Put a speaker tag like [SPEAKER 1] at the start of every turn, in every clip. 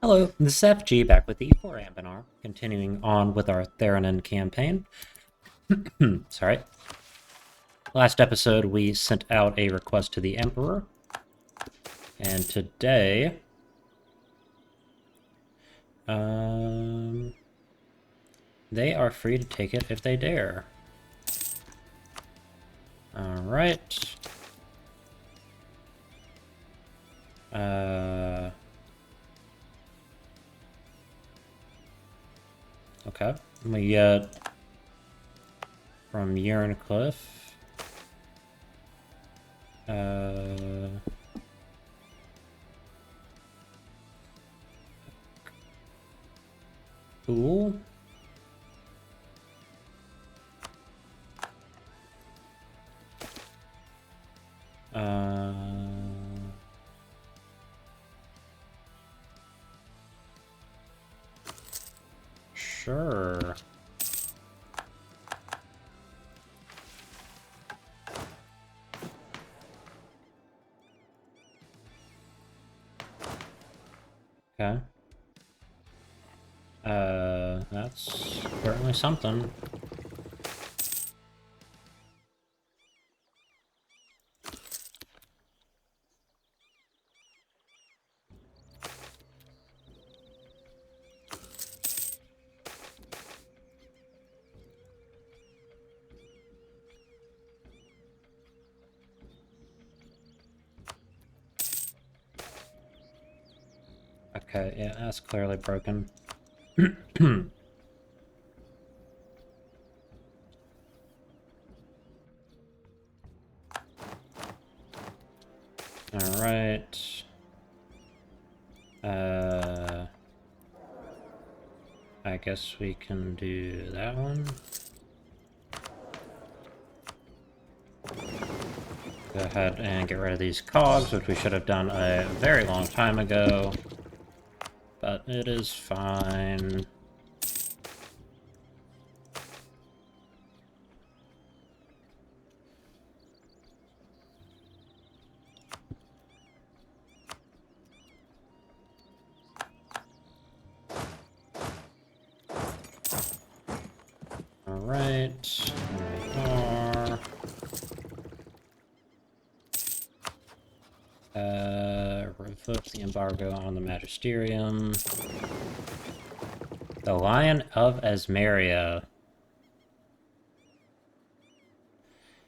[SPEAKER 1] Hello, this is FG back with E4 Anbennar, continuing on with our Themarenn campaign. Sorry. Last episode we sent out a request to the Emperor, and today they are free to take it if they dare. Alright. Okay. We get from Cliff. Cool. Sure. Okay. That's certainly something. Okay, yeah, that's clearly broken. Alright. I guess we can do that one. Go ahead and get rid of these cogs, which we should have done a very long time ago. But it is fine. Alright, here we are. Revoke the embargo on the Magisterium. The Lion of Asmeria.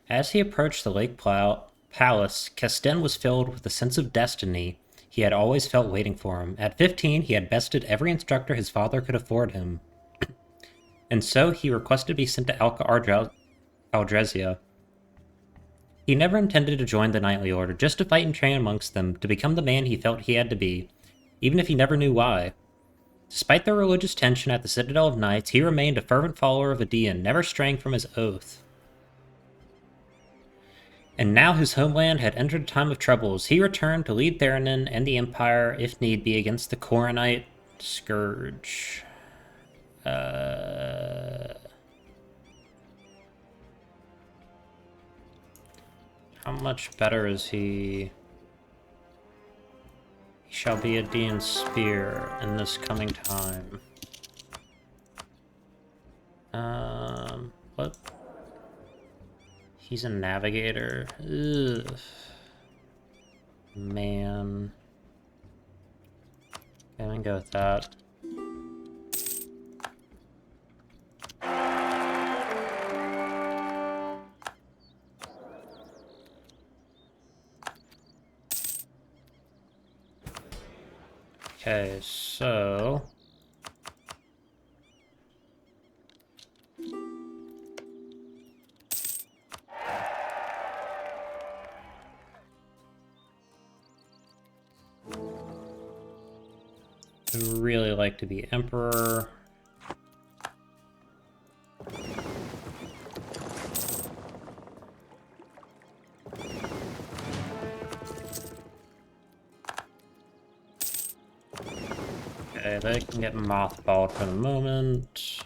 [SPEAKER 1] As he approached the Lake Palace, Casten was filled with a sense of destiny he had always felt waiting for him. At 15, he had bested every instructor his father could afford him. And so he requested to be sent to Aldresia. He never intended to join the Knightly Order, just to fight and train amongst them, to become the man he felt he had to be, even if he never knew why. Despite the religious tension at the Citadel of Knights, he remained a fervent follower of Adean, never straying from his oath. And now his homeland had entered a time of troubles. He returned to lead Themarenn and the Empire, if need be, against the Coronite Scourge. How much better is he? He shall be Adean's spear in this coming time. What? He's a navigator. Ugh. Man. Okay, I'm gonna go with that. Okay, so... I would really like to be Emperor. Okay, they can get mothballed for the moment.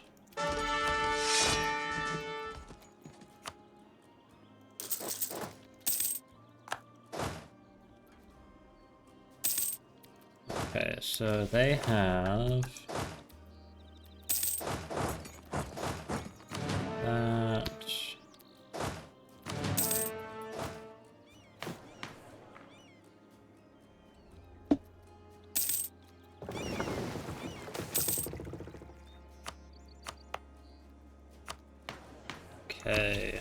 [SPEAKER 1] Okay, So they have that. Okay.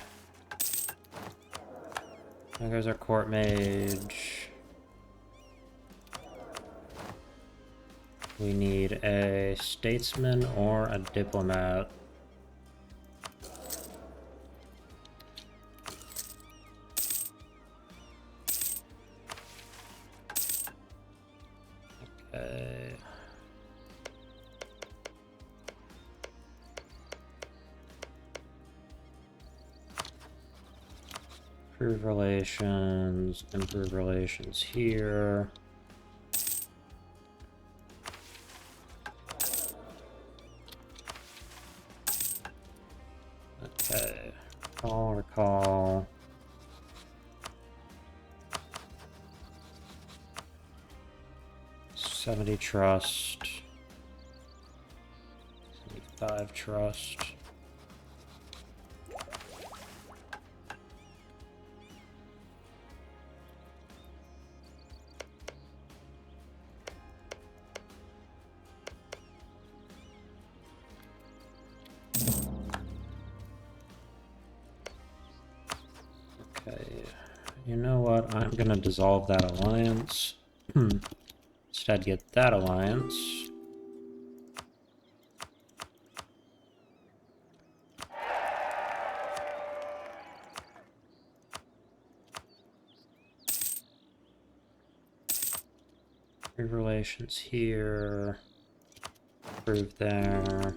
[SPEAKER 1] There goes our court mage. We need a statesman or a diplomat. Okay. Improve relations here. Okay. Recall. 70 trust. 75 trust. Okay, you know what? I'm gonna dissolve that alliance. Instead, get that alliance. Relations here. Approve there.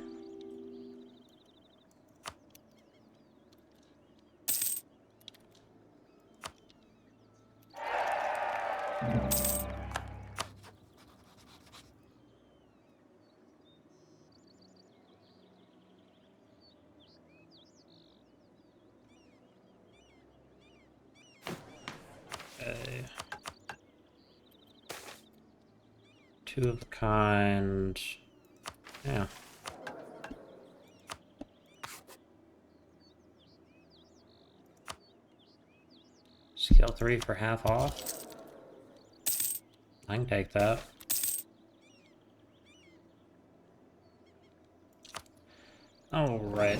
[SPEAKER 1] Okay. Two of a kind. Yeah. Scale 3 for half off. I can take that. Alright.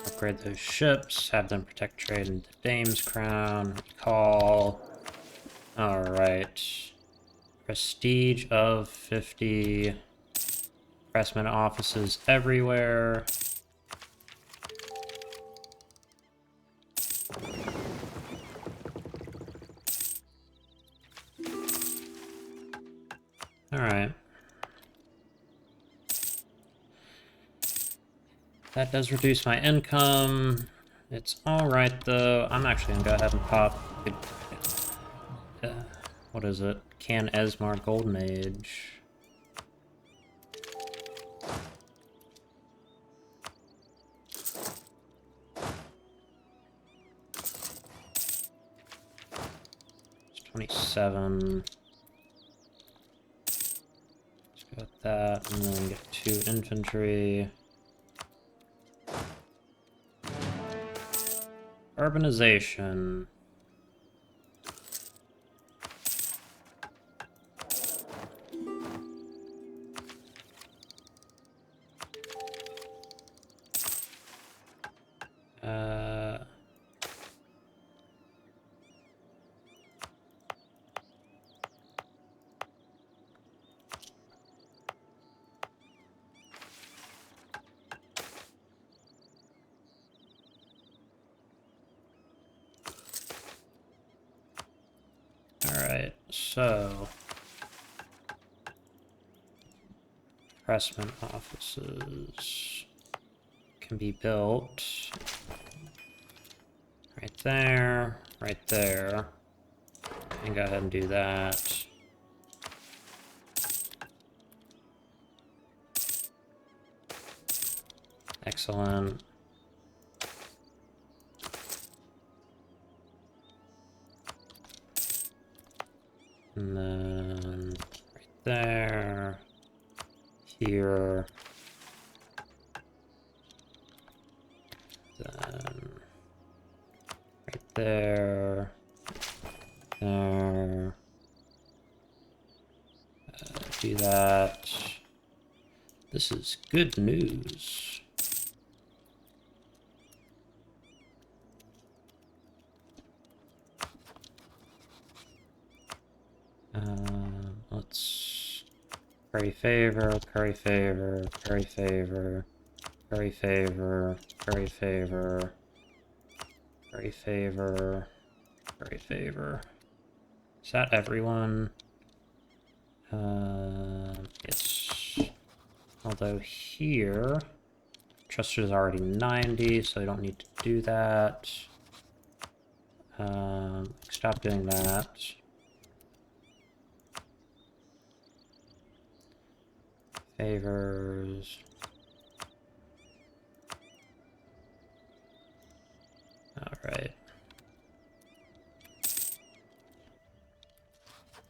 [SPEAKER 1] Upgrade those ships, have them protect trade in the Dame's Crown, recall. Alright. Prestige of 50. Pressman offices everywhere. Alright. That does reduce my income. It's alright though. I'm actually gonna go ahead and pop... what is it? Can Esmar Golden Age. It's 27. Let's go with that, and then get 2 infantry. Urbanization. Alright, so... Pressman offices can be built right there, right there. And go ahead and do that. Excellent. And then right there. Here. Then right there. There. Do that. This is good news. Let's curry favor, curry favor, curry favor, curry favor, curry favor, curry favor, curry favor. Is that everyone? Yes. Although here, trusted is already 90, so I don't need to do that. Stop doing that. Favors. Alright.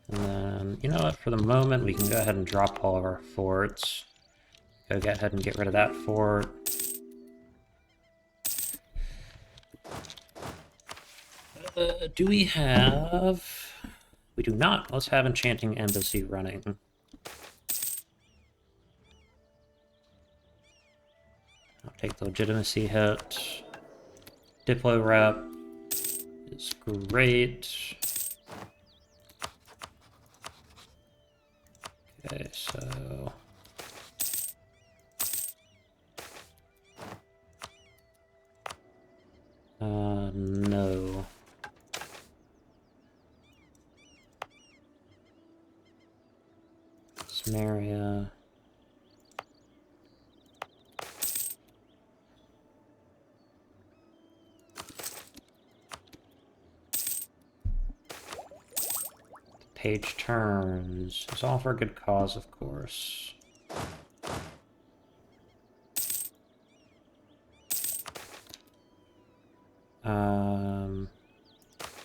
[SPEAKER 1] And then, you know what, for the moment, we can go ahead and drop all of our forts. Go ahead and get rid of that fort. Do we have... We do not. Let's have Enchanting Embassy running. I'll take the legitimacy hit. Diplo rep is great. Okay, so... no. Samaria. Page turns. It's all for a good cause, of course.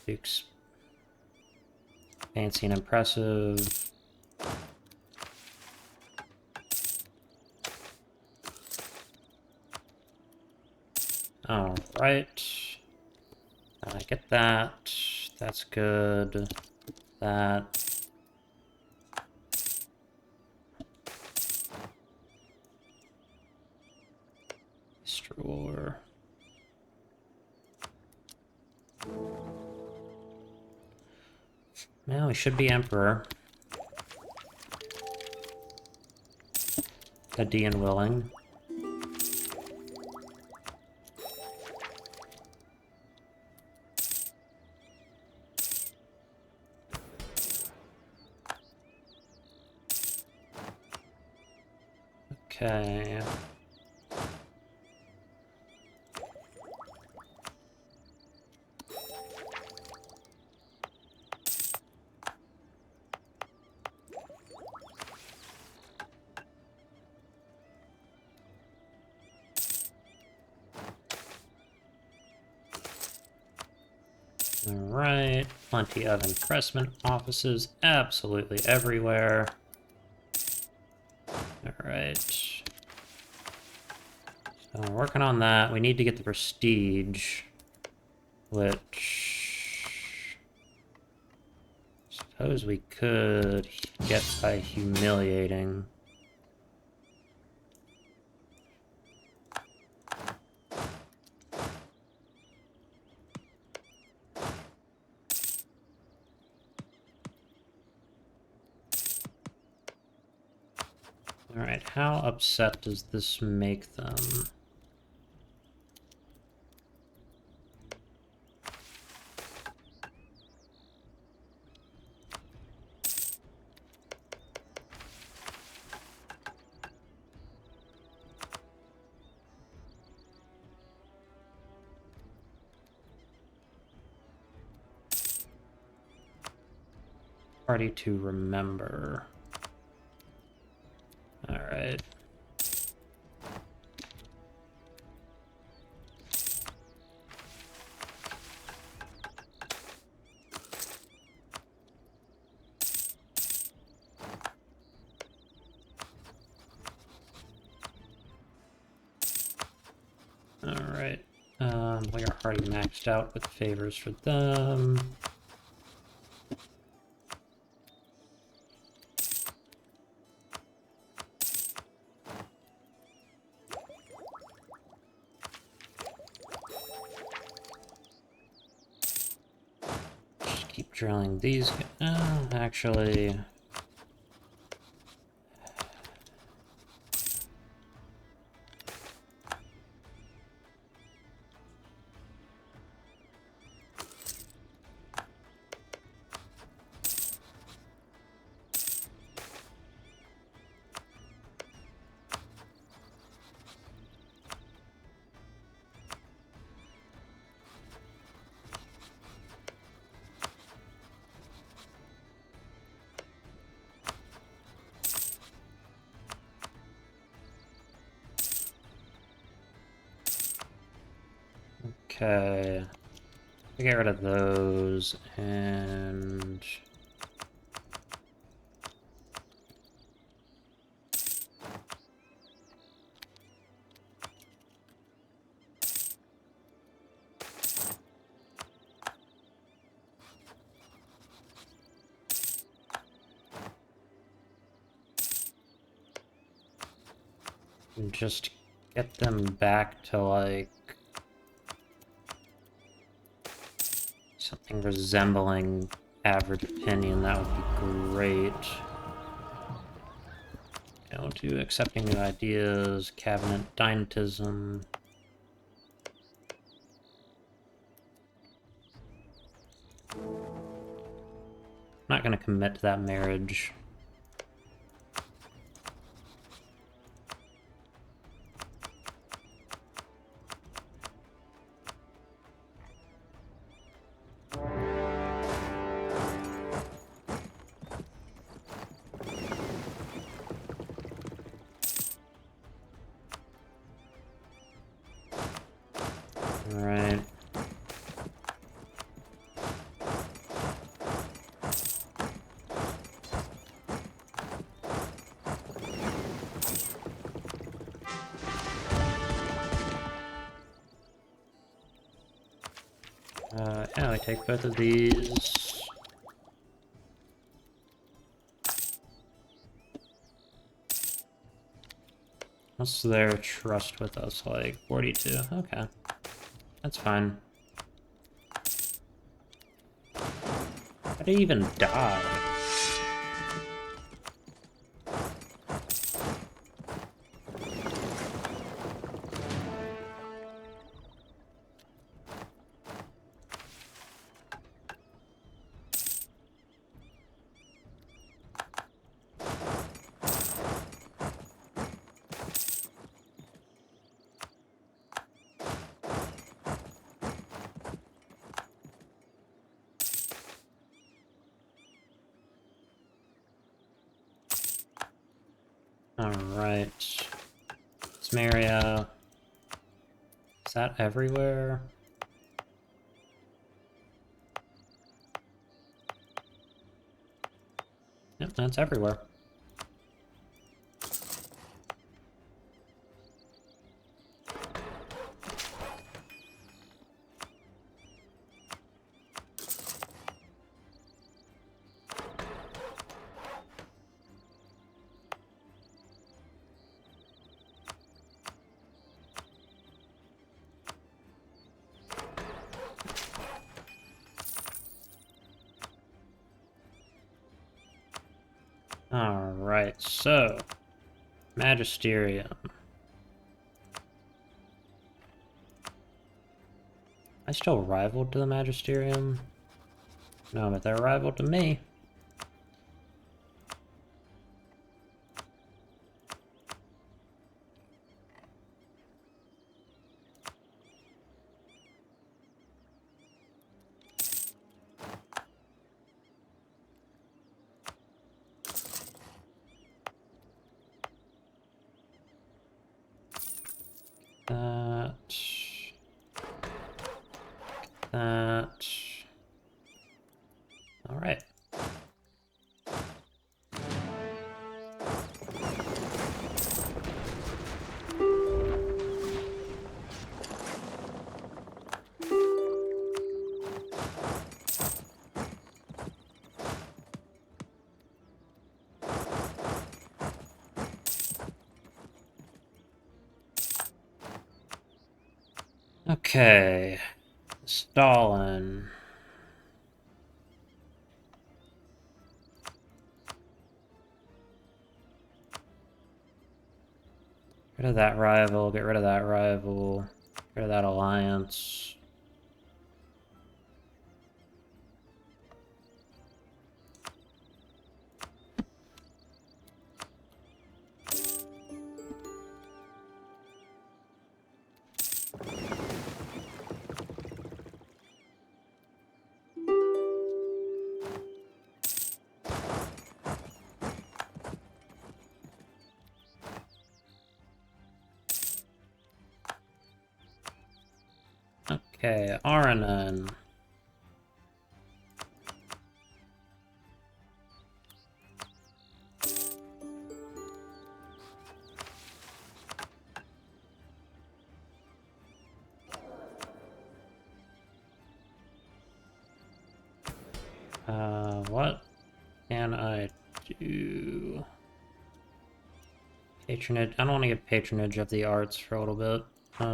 [SPEAKER 1] Duke's fancy and impressive. All right. I get that. That's good. That. Destroy. Now we should be Emperor. Ready and willing. Okay. Alright, plenty of impressment offices absolutely everywhere. Alright. So we're working on that. We need to get the prestige, which I suppose we could get by humiliating. Alright, how upset does this make them? Party to remember. Alright. already maxed out with favors for them. Just keep drilling these. Actually... Okay, get rid of those, and... just get them back to, like... something resembling average opinion. That would be great. Go to accepting new ideas, cabinet dynatism. I'm not going to commit to that marriage. Alright. Yeah, we take both of these. What's their trust with us like? 42. Okay. That's fine. How did he even die? Alright. Samaria. Is that everywhere? Yep, that's everywhere. Alright, so... Magisterium. I still rivaled to the Magisterium? No, but they're rival to me. That. Alright. Okay. Stalin. Get rid of that rival, get rid of that rival, get rid of that alliance. Okay, Aranen. What can I do? Patronage. I don't want to get patronage of the arts for a little bit. Go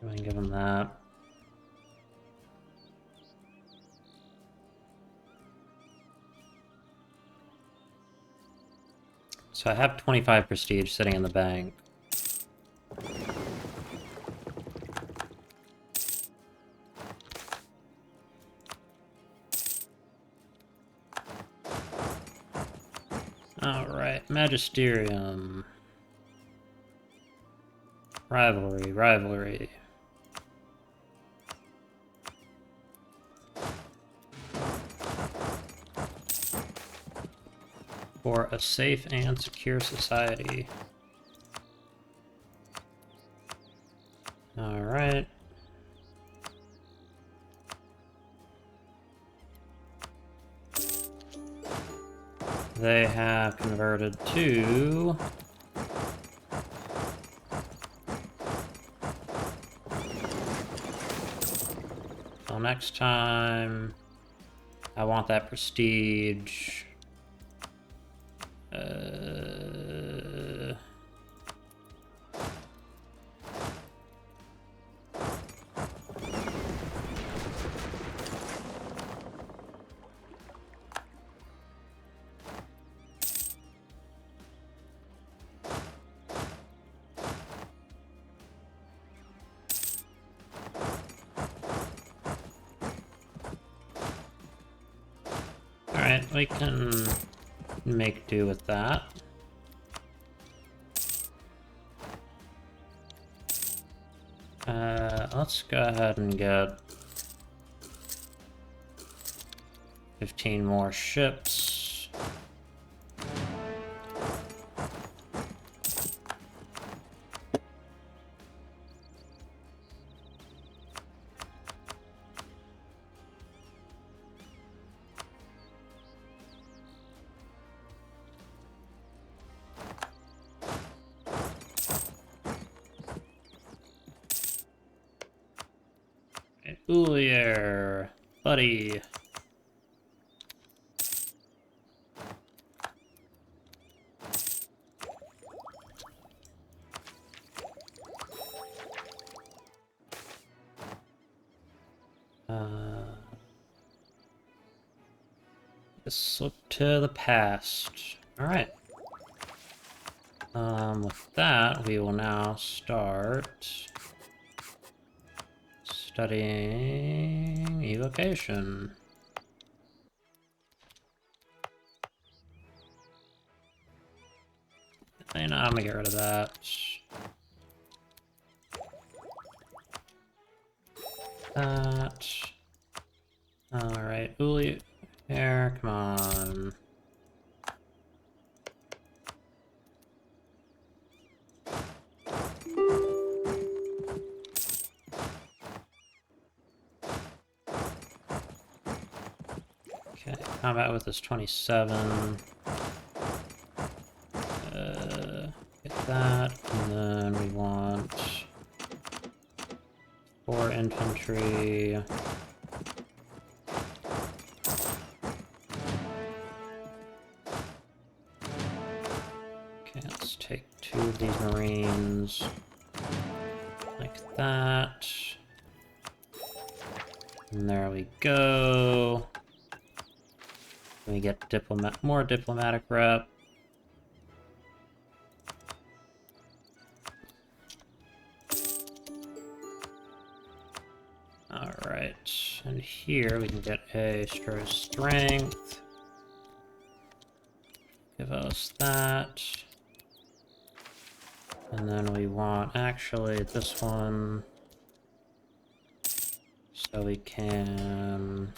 [SPEAKER 1] ahead and give him that. So I have 25 prestige sitting in the bank. Alright, Magisterium. Rivalry, rivalry. For a safe and secure society. Alright. They have converted to... So next time, I want that prestige. Alright, we can make do with that. Let's go ahead and get 15 more ships. Ulier, buddy. Just look to the past. Alright. With that, we will now start studying evocation. And I'm gonna get rid of that. That. Alright, Uli. Here, come on. Okay, combat with this 27. that, and then we want 4 infantry. Okay, let's take 2 of these Marines, like that. And there we go. We get more diplomatic rep. Alright, and here we can get a Stroh Strength. Give us that. And then we want, actually, this one. So we can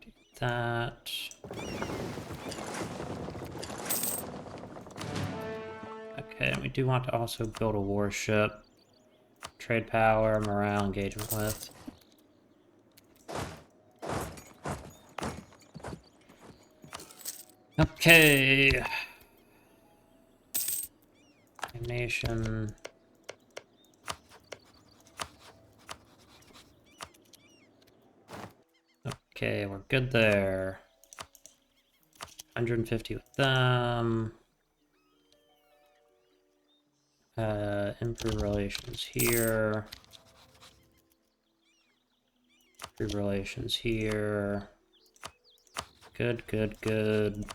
[SPEAKER 1] do that. Okay, and we do want to also build a warship. Trade power, morale, engagement with. Okay. Nation. Okay, we're good there. 150 with them. Improve relations here. Improve relations here. Good, good, good.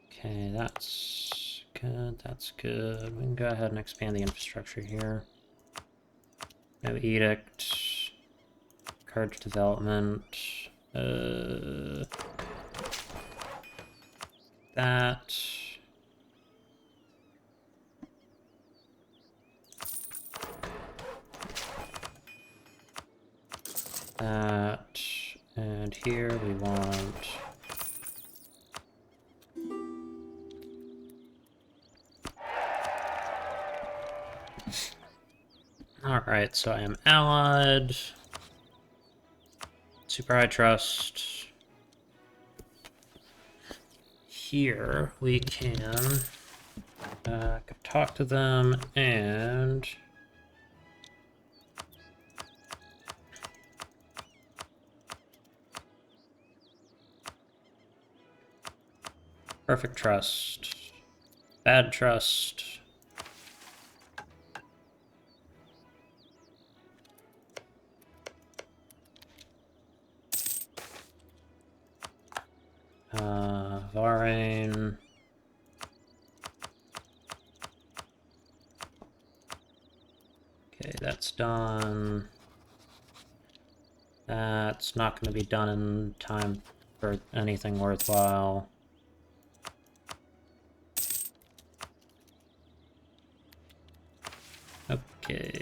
[SPEAKER 1] Okay, that's good, that's good. We can go ahead and expand the infrastructure here. No edict. Encourage development. That. That. And here we want... Alright, so I am allied. Super high trust. Here we can go talk to them and perfect trust, bad trust. Themarenn. Okay, that's done. That's not going to be done in time for anything worthwhile. Okay.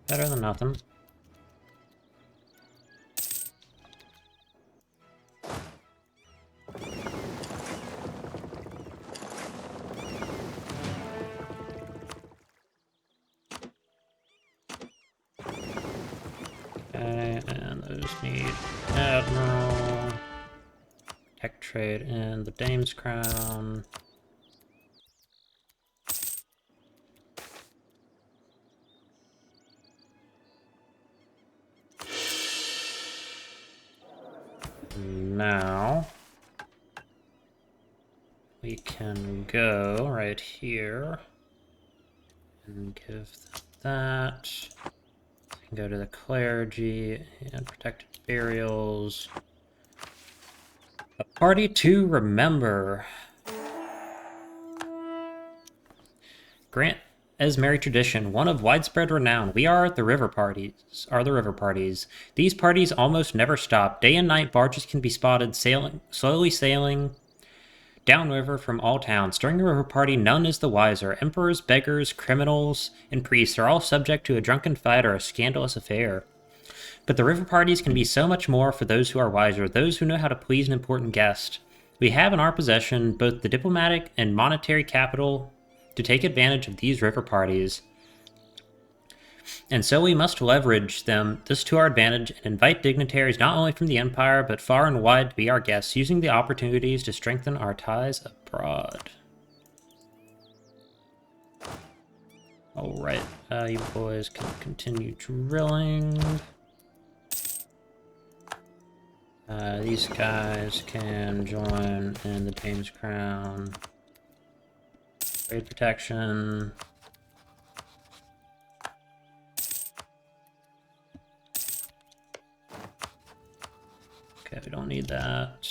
[SPEAKER 1] Better than nothing. Okay, and those need Admiral, Tech Trade, and the Dame's Crown. Now we can go right here and give that. We can go to the clergy and protected burials. A party to remember. Grant Esmeri tradition, one of widespread renown. We are the river parties. These parties almost never stop. Day and night, barges can be spotted slowly sailing downriver from all towns. During a river party, none is the wiser. Emperors, beggars, criminals, and priests are all subject to a drunken fight or a scandalous affair. But the river parties can be so much more for those who are wiser, those who know how to please an important guest. We have in our possession both the diplomatic and monetary capital to take advantage of these river parties. And so we must leverage this to our advantage, and invite dignitaries not only from the Empire, but far and wide to be our guests, using the opportunities to strengthen our ties abroad. Alright, you boys can continue drilling. These guys can join in the Thames Crown. Trade protection. Okay, we don't need that.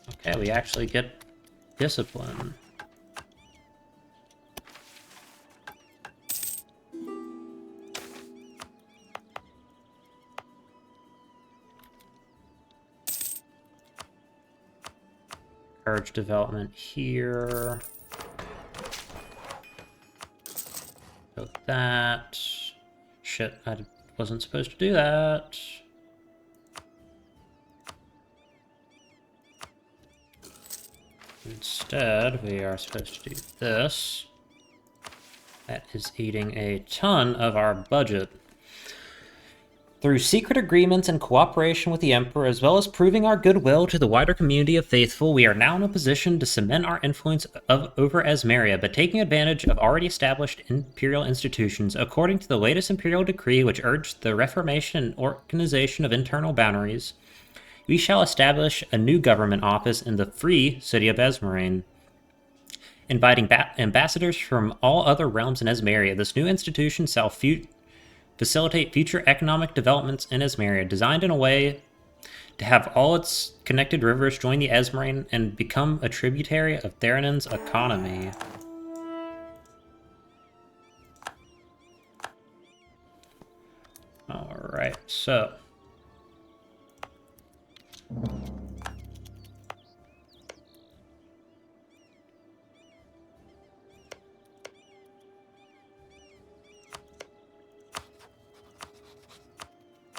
[SPEAKER 1] Okay, we actually get discipline. Courage development here. Go that. Shit, I wasn't supposed to do that. Instead, we are supposed to do this. That is eating a ton of our budget. Through secret agreements and cooperation with the Emperor, as well as proving our goodwill to the wider community of faithful, we are now in a position to cement our influence over Esmeria, but taking advantage of already established imperial institutions. According to the latest imperial decree, which urged the reformation and organization of internal boundaries, we shall establish a new government office in the free city of Esmeria, inviting ambassadors from all other realms in Esmeria. This new institution shall facilitate future economic developments in Esmeria, designed in a way to have all its connected rivers join the Esmerian and become a tributary of Themarenn's economy. Alright, so...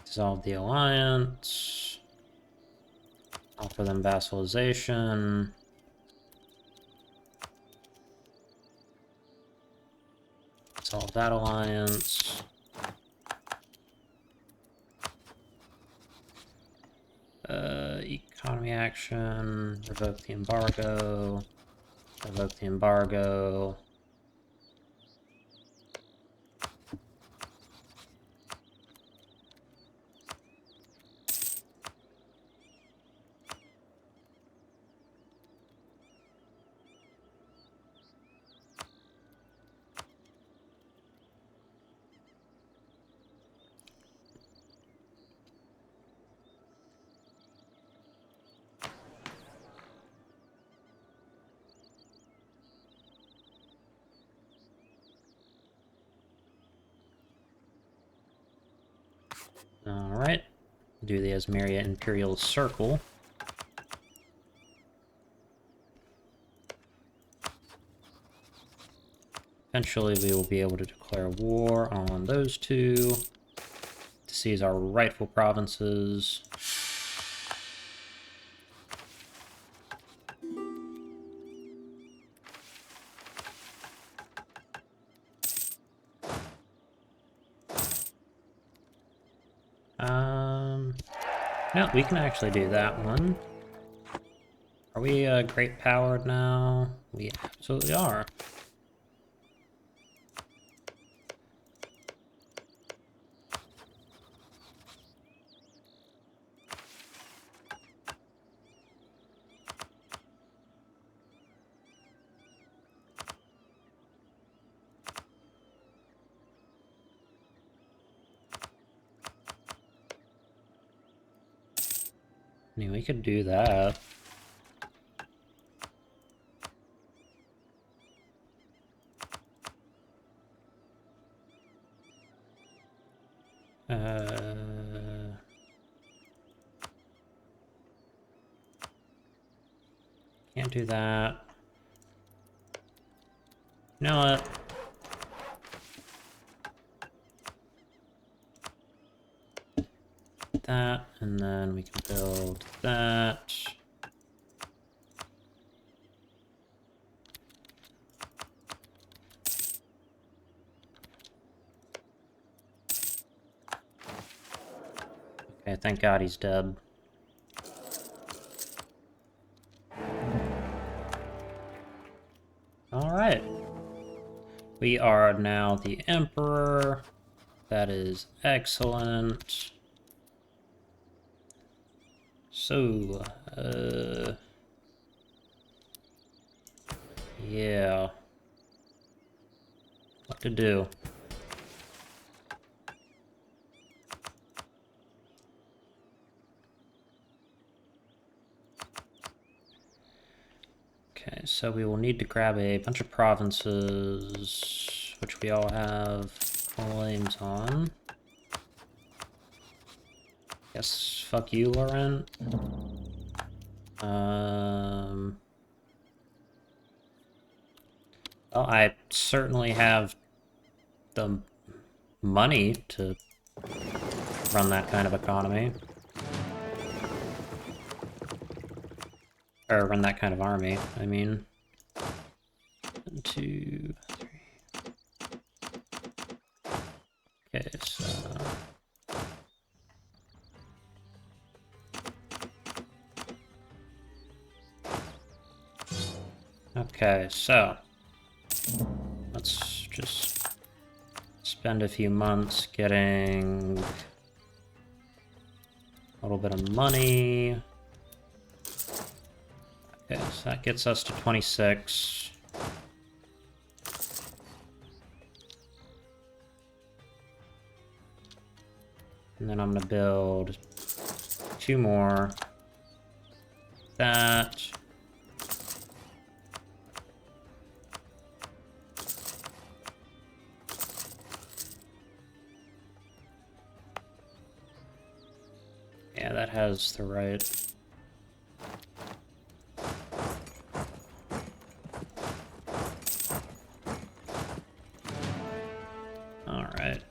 [SPEAKER 1] dissolve the alliance. Offer them vassalization. Dissolve that alliance. Economy action. Revoke the embargo. Revoke the embargo. Alright, do the Esmeria Imperial Circle. Eventually we will be able to declare war on those two to seize our rightful provinces. No, we can actually do that one. Are we great powered now? We absolutely are. I mean, we could do that. Can't do that. You know what? That, and then we can build that. Okay, thank God he's dead. Alright. We are now the Emperor. That is excellent. So, yeah. What to do? Okay, so we will need to grab a bunch of provinces, which we all have claims on. Guess fuck you, Lauren. Well, I certainly have the money to run that kind of economy. Or run that kind of army, I mean. 1, 2, 3. Okay, so... Okay, so... Let's just spend a few months getting a little bit of money. Okay, so that gets us to 26. And then I'm gonna build 2 more. That. Yeah, that has the right. Alright.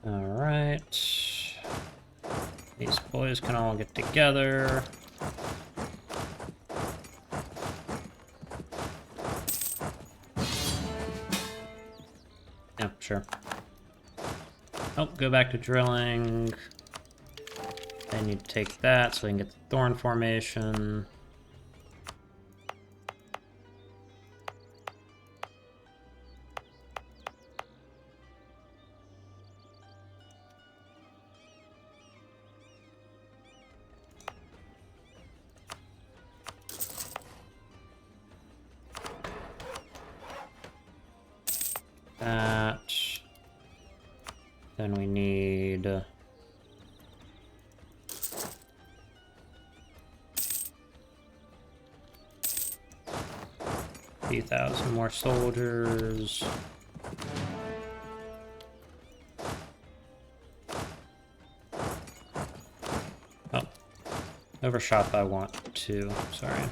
[SPEAKER 1] Alright. These boys can all get together. Yeah, sure. Oh, go back to drilling. I need to take that so I can get the thorn formation. That. Then we need... 3,000 more soldiers. Oh. Overshot by 1, 2. Sorry.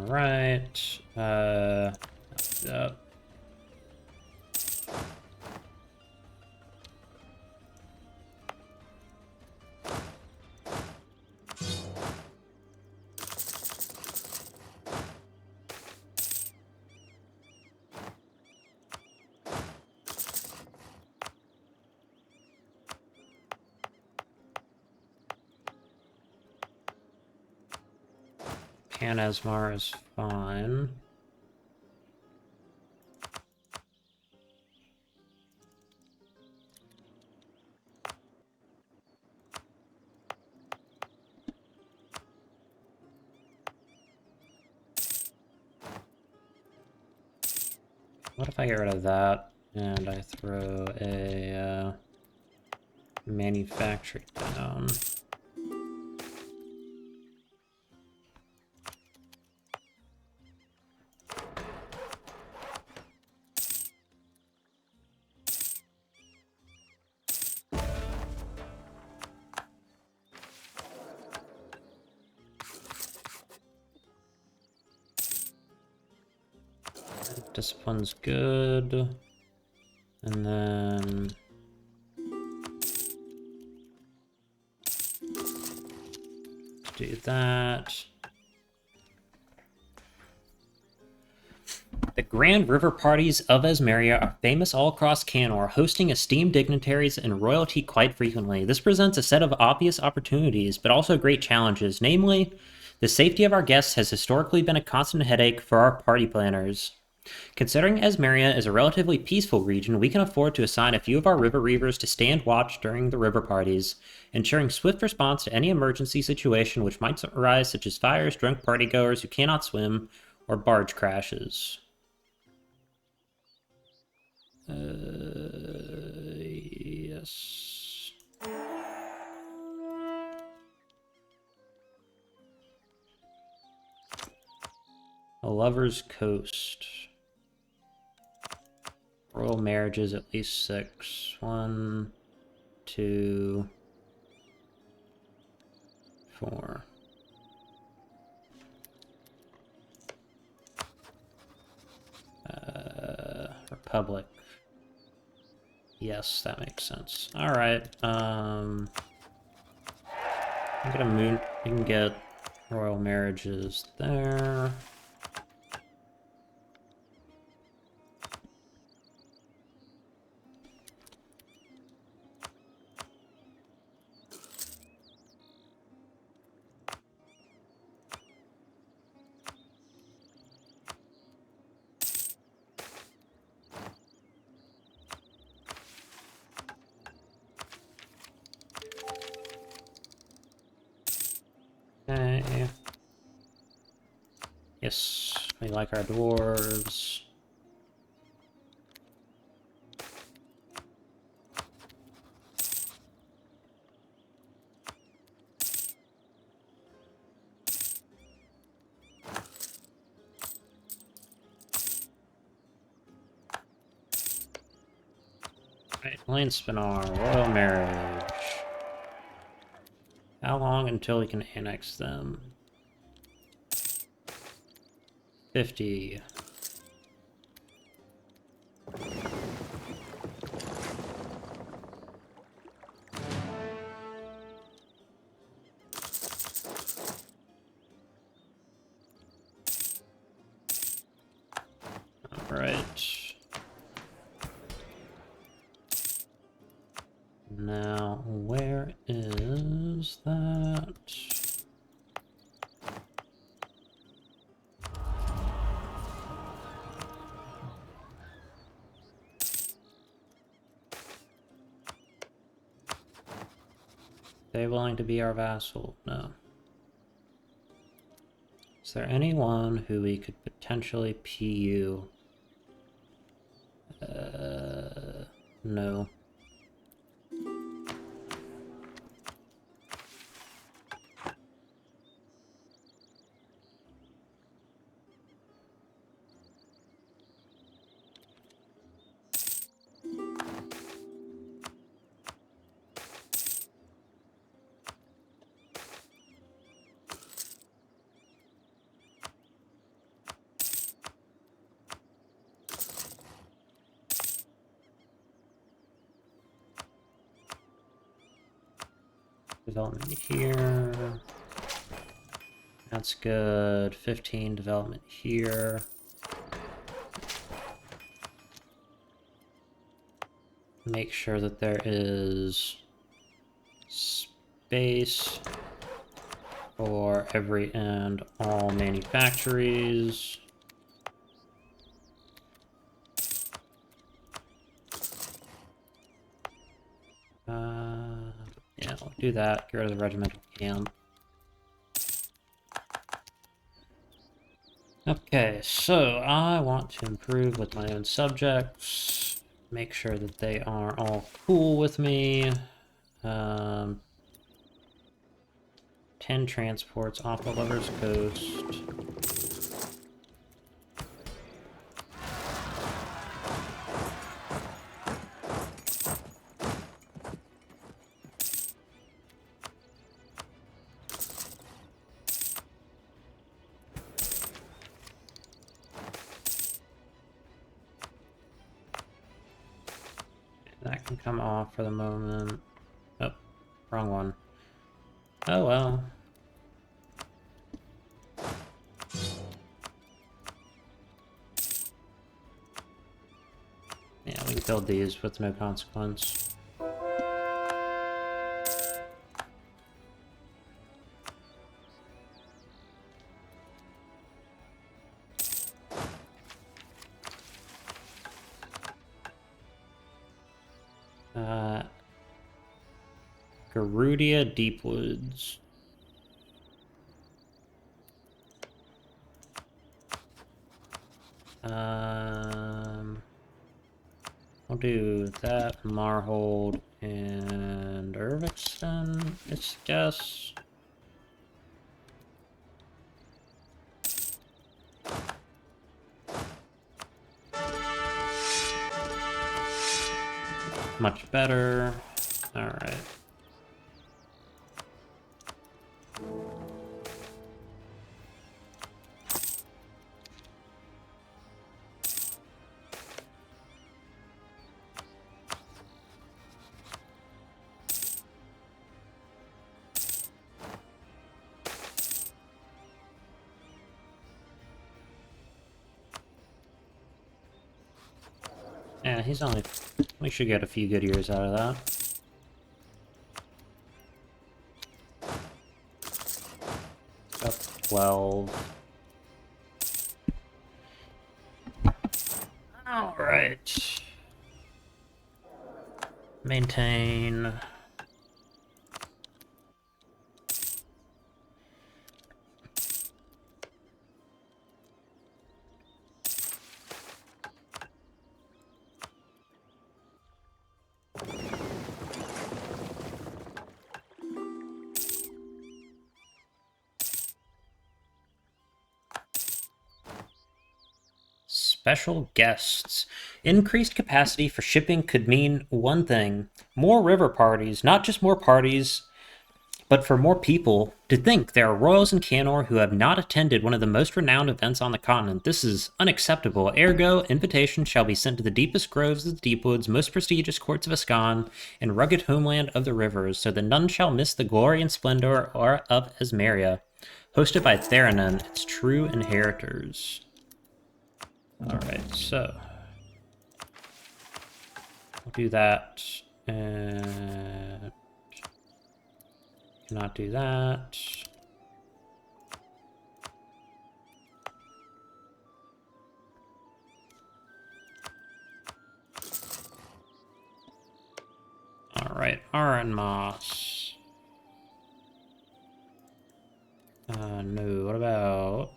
[SPEAKER 1] Alright, yep. Canasmar is fine. What if I get rid of that and I throw a manufacturing down? Discipline's good. And then do that. The grand river parties of Asmeria are famous all across Canor, hosting esteemed dignitaries and royalty quite frequently. This presents a set of obvious opportunities, but also great challenges. Namely, the safety of our guests has historically been a constant headache for our party planners. Considering Asmeria is a relatively peaceful region, we can afford to assign a few of our river reavers to stand watch during the river parties, ensuring swift response to any emergency situation which might arise, such as fires, drunk partygoers who cannot swim, or barge crashes. Yes. A lover's coast. Royal marriages, at least 6. 1, 2, 4. Republic. Yes, that makes sense. Alright, I'm gonna move. You can get royal marriages there. Okay. Yes, we like our dwarves. Right, Lane Spinar, royal marriage. How long until we can annex them? 50. Alright. Now, where is that? They willing to be our vassal? No. Is there anyone who we could potentially PU? No. Development here. That's good. 15 development here. Make sure that there is space for every and all manufactories. Yeah, we'll do that. Get rid of the regimental camp. Okay, so I want to improve with my own subjects, make sure that they are all cool with me. 10 transports off the Lover's Coast. That can come off for the moment. Oh, wrong one. Oh well. Yeah, we can build these with no consequence. Garudia Deepwoods. I'll do that, Marhold, and Irvixton, I guess. Much better. Alright. Yeah, he's only... We should get a few good years out of that. Up 12. Alright. Maintain. Special guests. Increased capacity for shipping could mean one thing. More river parties, not just more parties, but for more people. To think there are royals in Canor who have not attended one of the most renowned events on the continent. This is unacceptable. Ergo, invitations shall be sent to the deepest groves of the Deepwoods, most prestigious courts of Ascan, and rugged homeland of the rivers, so that none shall miss the glory and splendor of Esmeria. Hosted by Themarenn, its true inheritors. Alright, so we'll do that. And cannot do that. Alright, Moss. No, what about...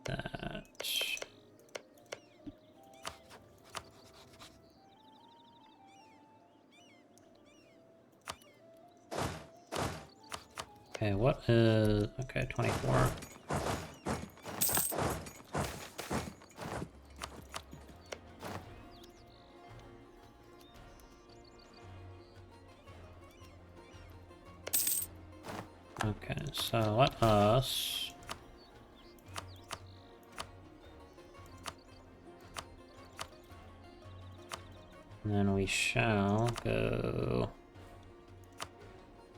[SPEAKER 1] that. Okay, what is... Okay, 24. Okay, so let us... And then we shall go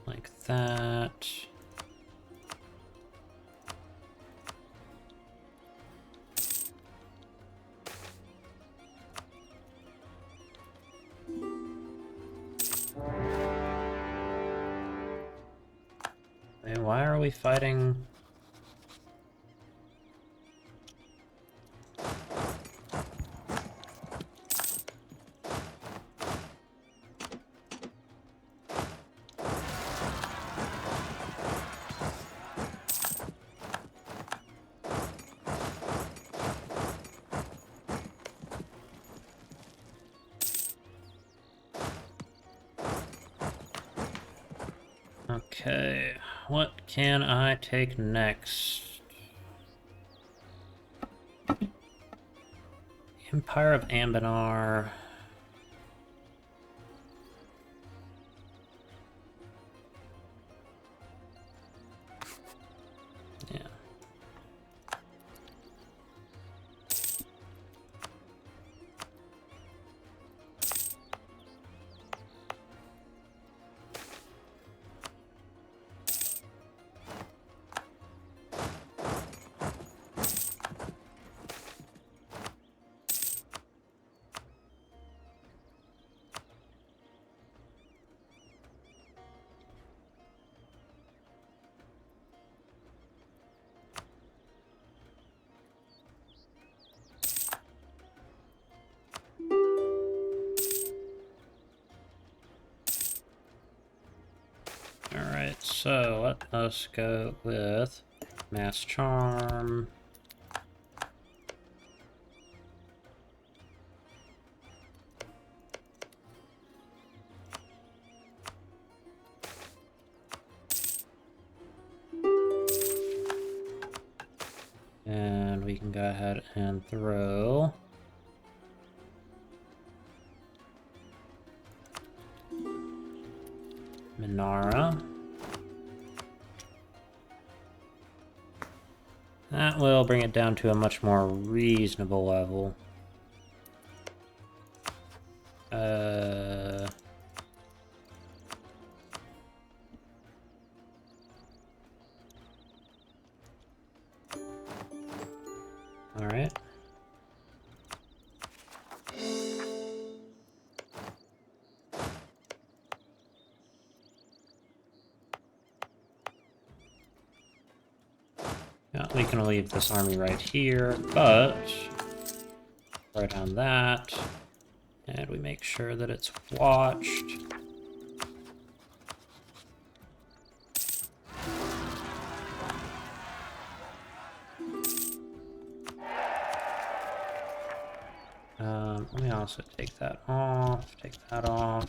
[SPEAKER 1] like that. Wait, why are we fighting? Okay, what can I take next? Empire of Anbennar. Yeah. Alright, so let us go with Mass Charm. And we can go ahead and throw Minara. That will bring it down to a much more reasonable level. Alright. Yeah, we can leave this army right here, but right on that, and we make sure that it's watched. Let me also take that off,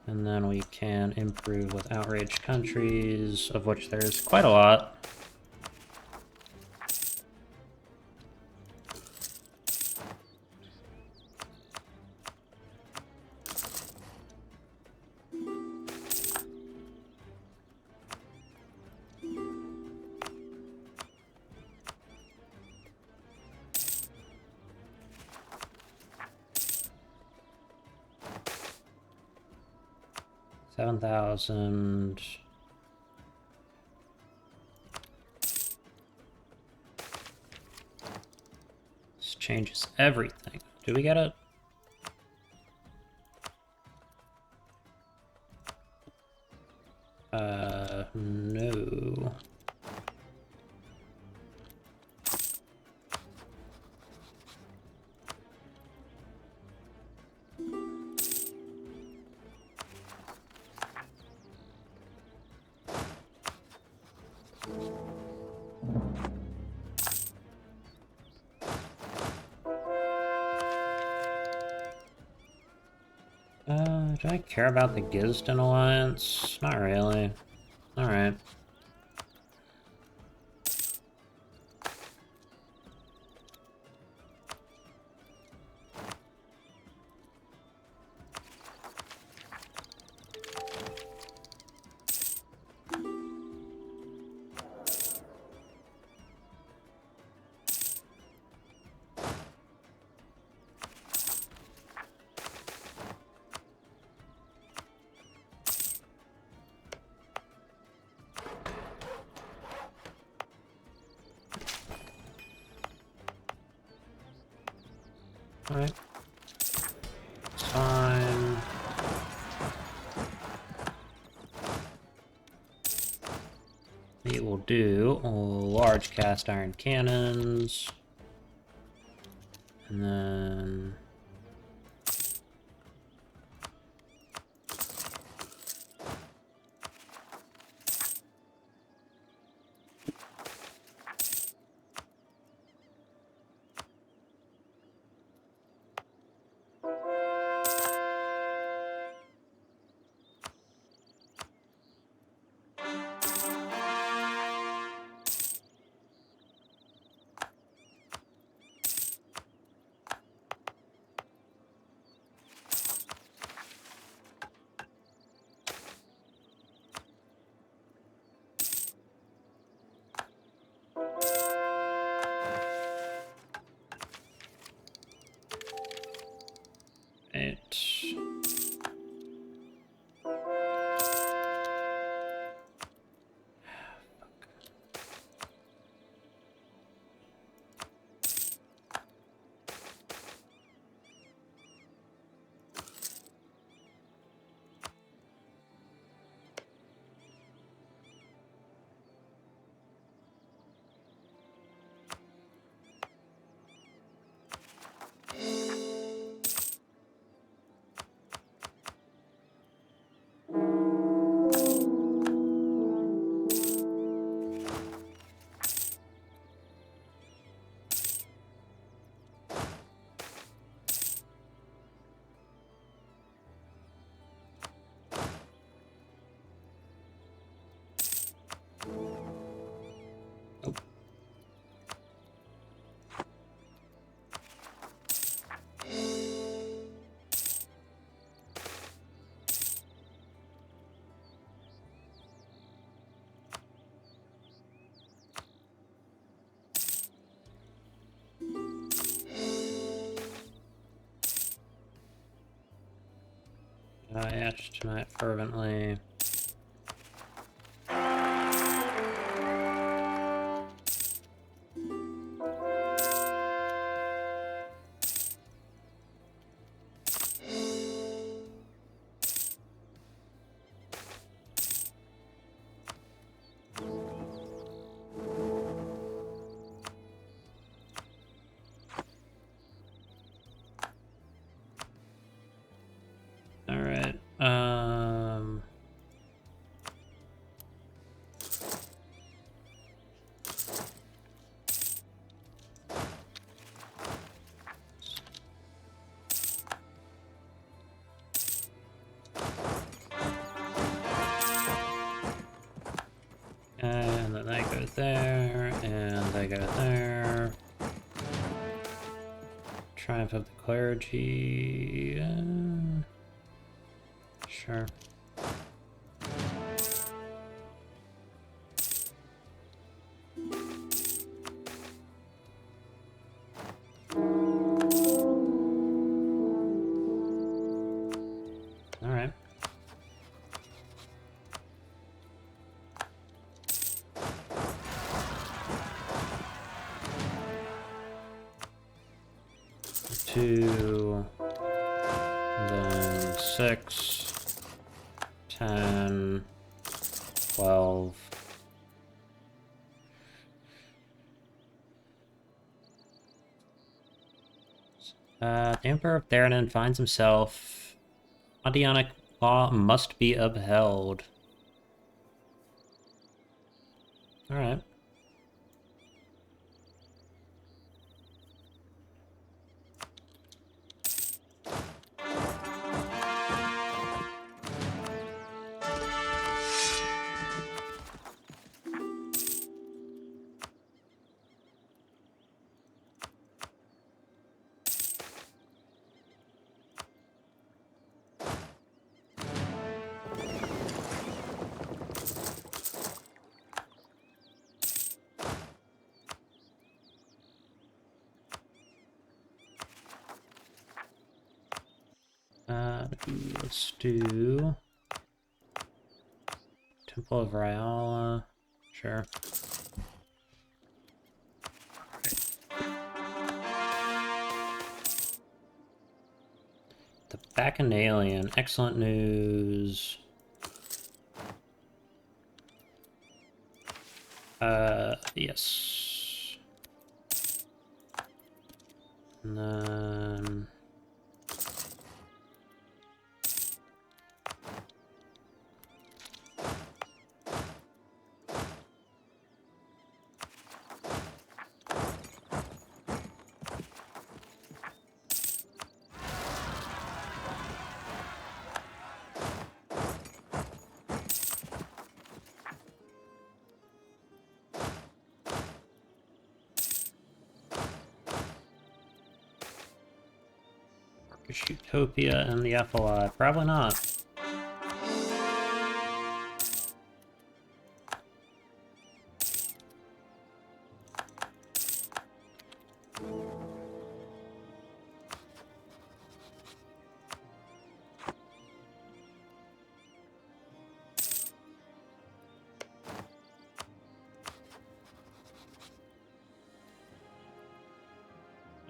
[SPEAKER 1] and then we can improve with outraged countries, of which there's quite a lot. $7,000. This changes everything. Do we get it? No. Do I care about the Gisden Alliance? Not really. Alright. Alright. It's fine. It will do large cast iron cannons. And then... I asked tonight fervently. Alright, and then they go there, and they go there. Triumph of the Clergy. Sure. Alright. Two, then 6, 10, 12. The Emperor of Themarenn finds himself. Adionic law must be upheld. Alright. Let's do Temple of Rayala. Sure. The Bacchanalian. Excellent news. Yes. And then... Utopia and the FLI. Probably not.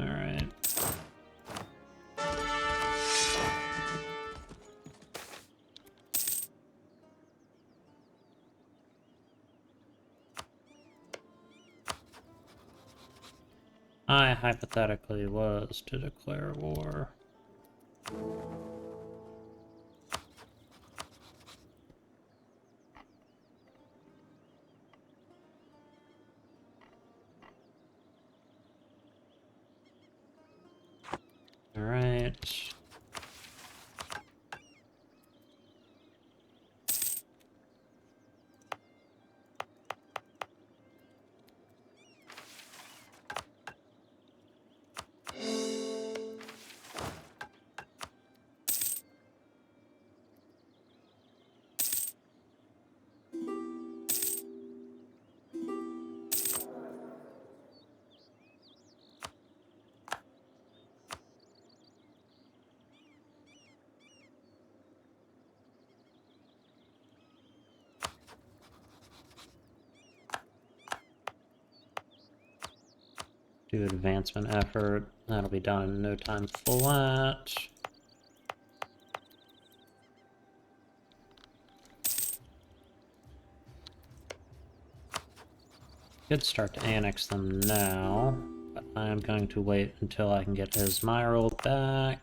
[SPEAKER 1] Alright. I hypothetically was to declare war. Alright. Do advancement effort. That'll be done in no time flat. Could start to annex them now, but I'm going to wait until I can get Ismail back.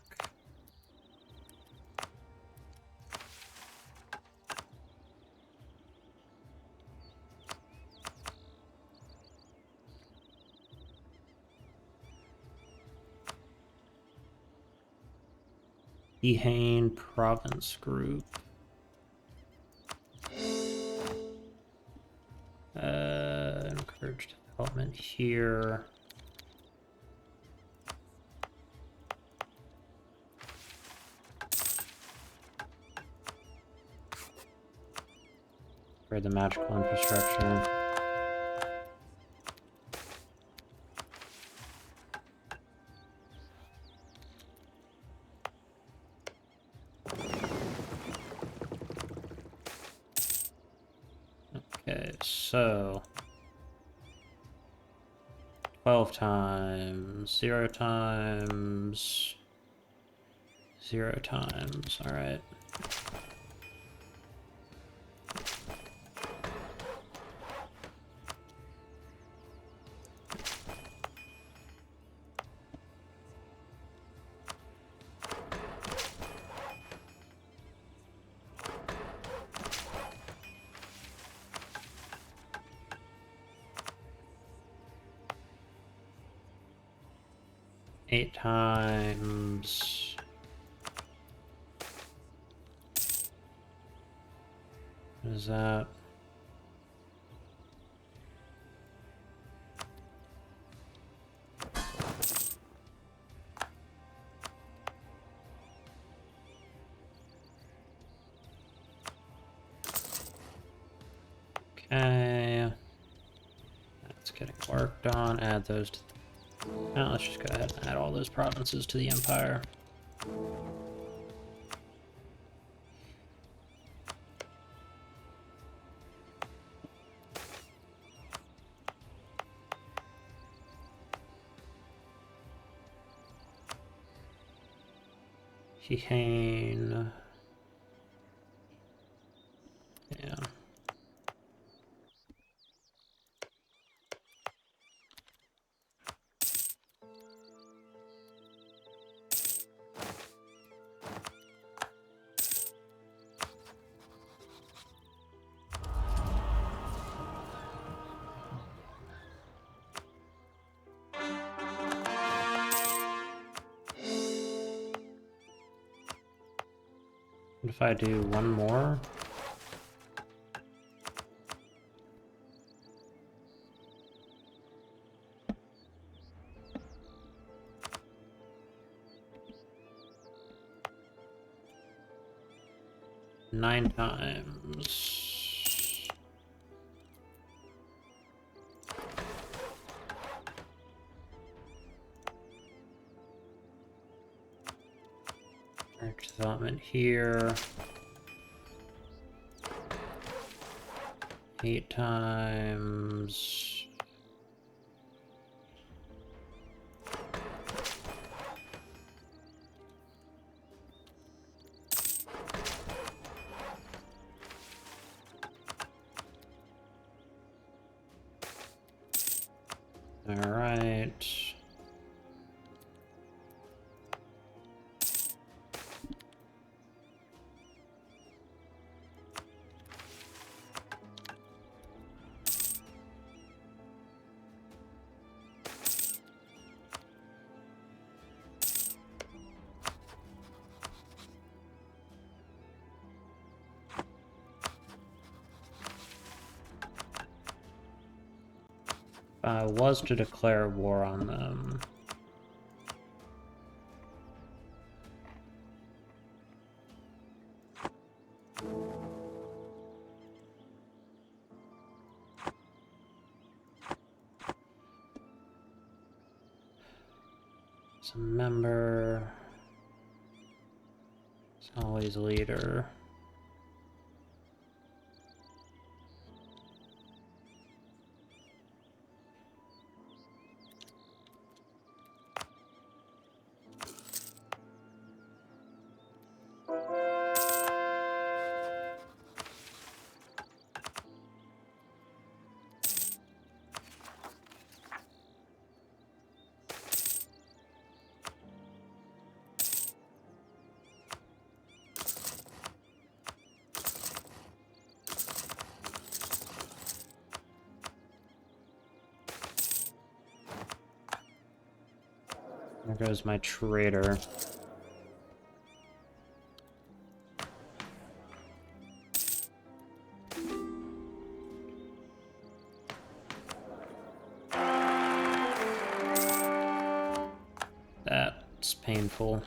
[SPEAKER 1] Ehane Province Group. Encourage development here. For the magical infrastructure. Okay, so 12 times, 0 times, 0 times, alright. Eight times. What is that? Okay. That's getting worked on. Add those to now let's just go ahead and add all those provinces to the empire. Ehane. Yeah. What if I do one more? Nine times. Development here. 8 times. All right. If I was to declare war on them, as a member, it's always leader. There goes my trader. That's painful.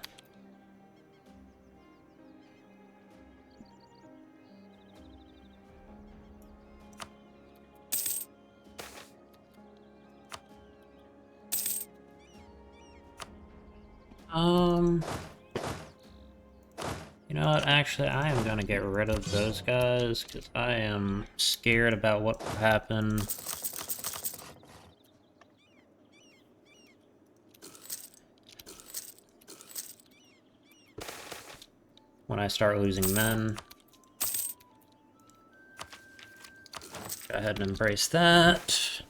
[SPEAKER 1] You know what? Actually, I am gonna get rid of those guys because I am scared about what will happen. When I start losing men. Go ahead and embrace that.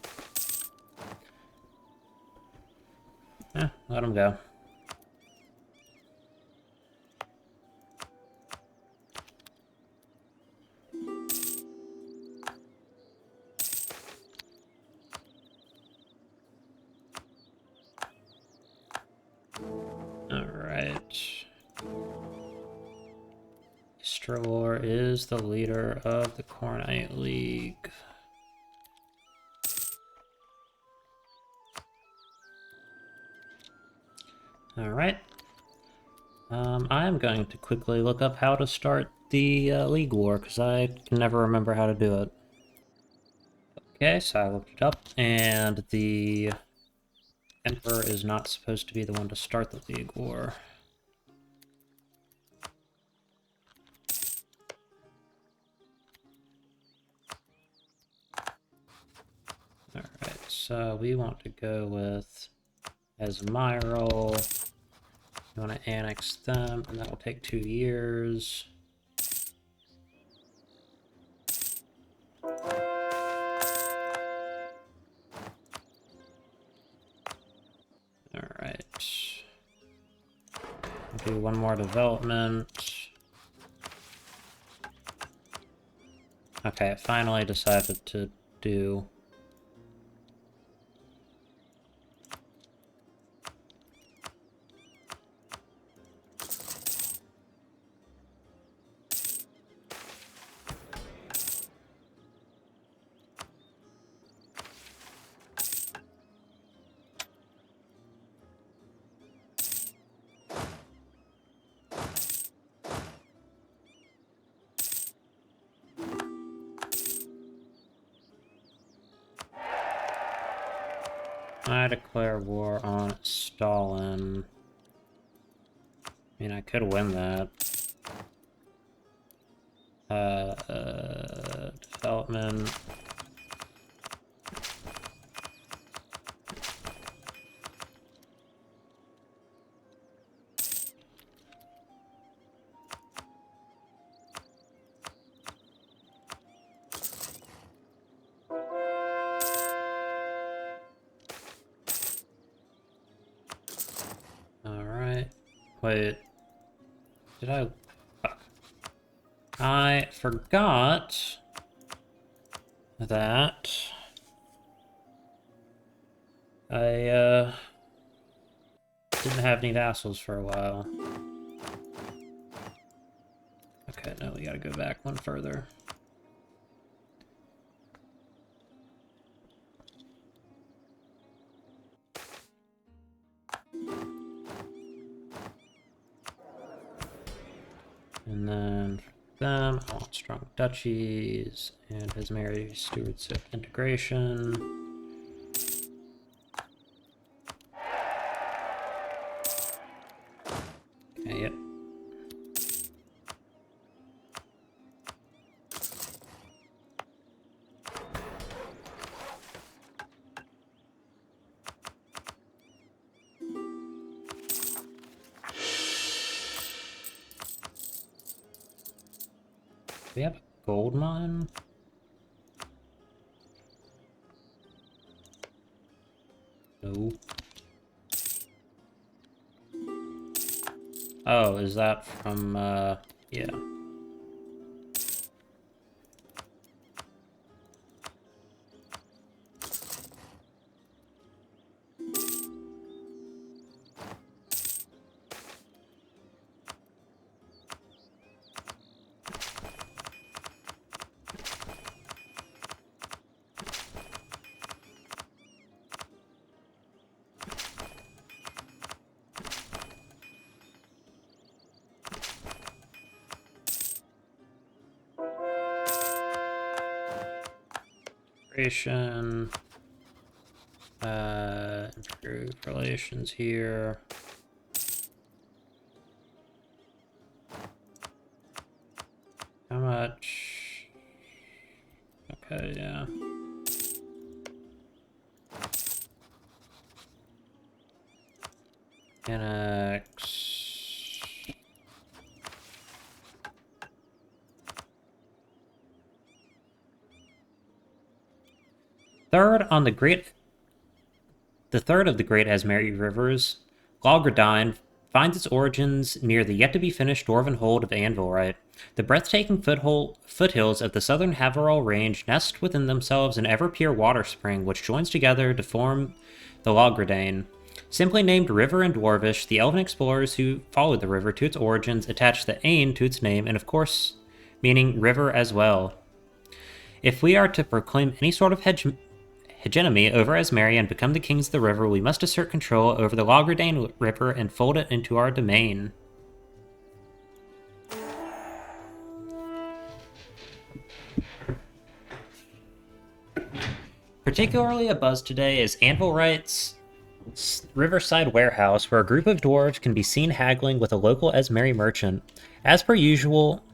[SPEAKER 1] Yeah, let them go. Alright. Strelor is the leader of the Cornite League. Alright. I'm going to quickly look up how to start the League War, because I can never remember how to do it. Okay, so I looked it up, and the Emperor is not supposed to be the one to start the League War. Alright, so we want to go with Esmyril. You want to annex them, and that will take 2 years. Alright. Do one more development. Okay, it finally decided to do... I declare war on Stalin. I mean, I could win that. Development. Alright. Wait. Did I... Fuck. I forgot that I, didn't have any vassals for a while. Okay, no, we gotta go back one further. And then for them, I want strong duchies and His Mary Stewardship integration. Okay, yep. We have a gold mine? No. Oh, is that from, yeah. Administration. Improve relations here. How much? Okay, yeah. Annex. The third of the great Asmeri rivers, Logradine, finds its origins near the yet-to-be-finished dwarven hold of Anvilrite. The breathtaking foothills of the southern Haverall Range nest within themselves an ever-pure water spring which joins together to form the Logradane. Simply named River in Dwarvish, the elven explorers who followed the river to its origins attached the Ain to its name and, of course, meaning river as well. If we are to proclaim any sort of hegemony over Asmeri and become the kings of the river, we must assert control over the Logradane River and fold it into our domain. Particularly abuzz today is Anvilrite's Riverside Warehouse, where a group of dwarves can be seen haggling with a local Asmeri merchant. As per usual,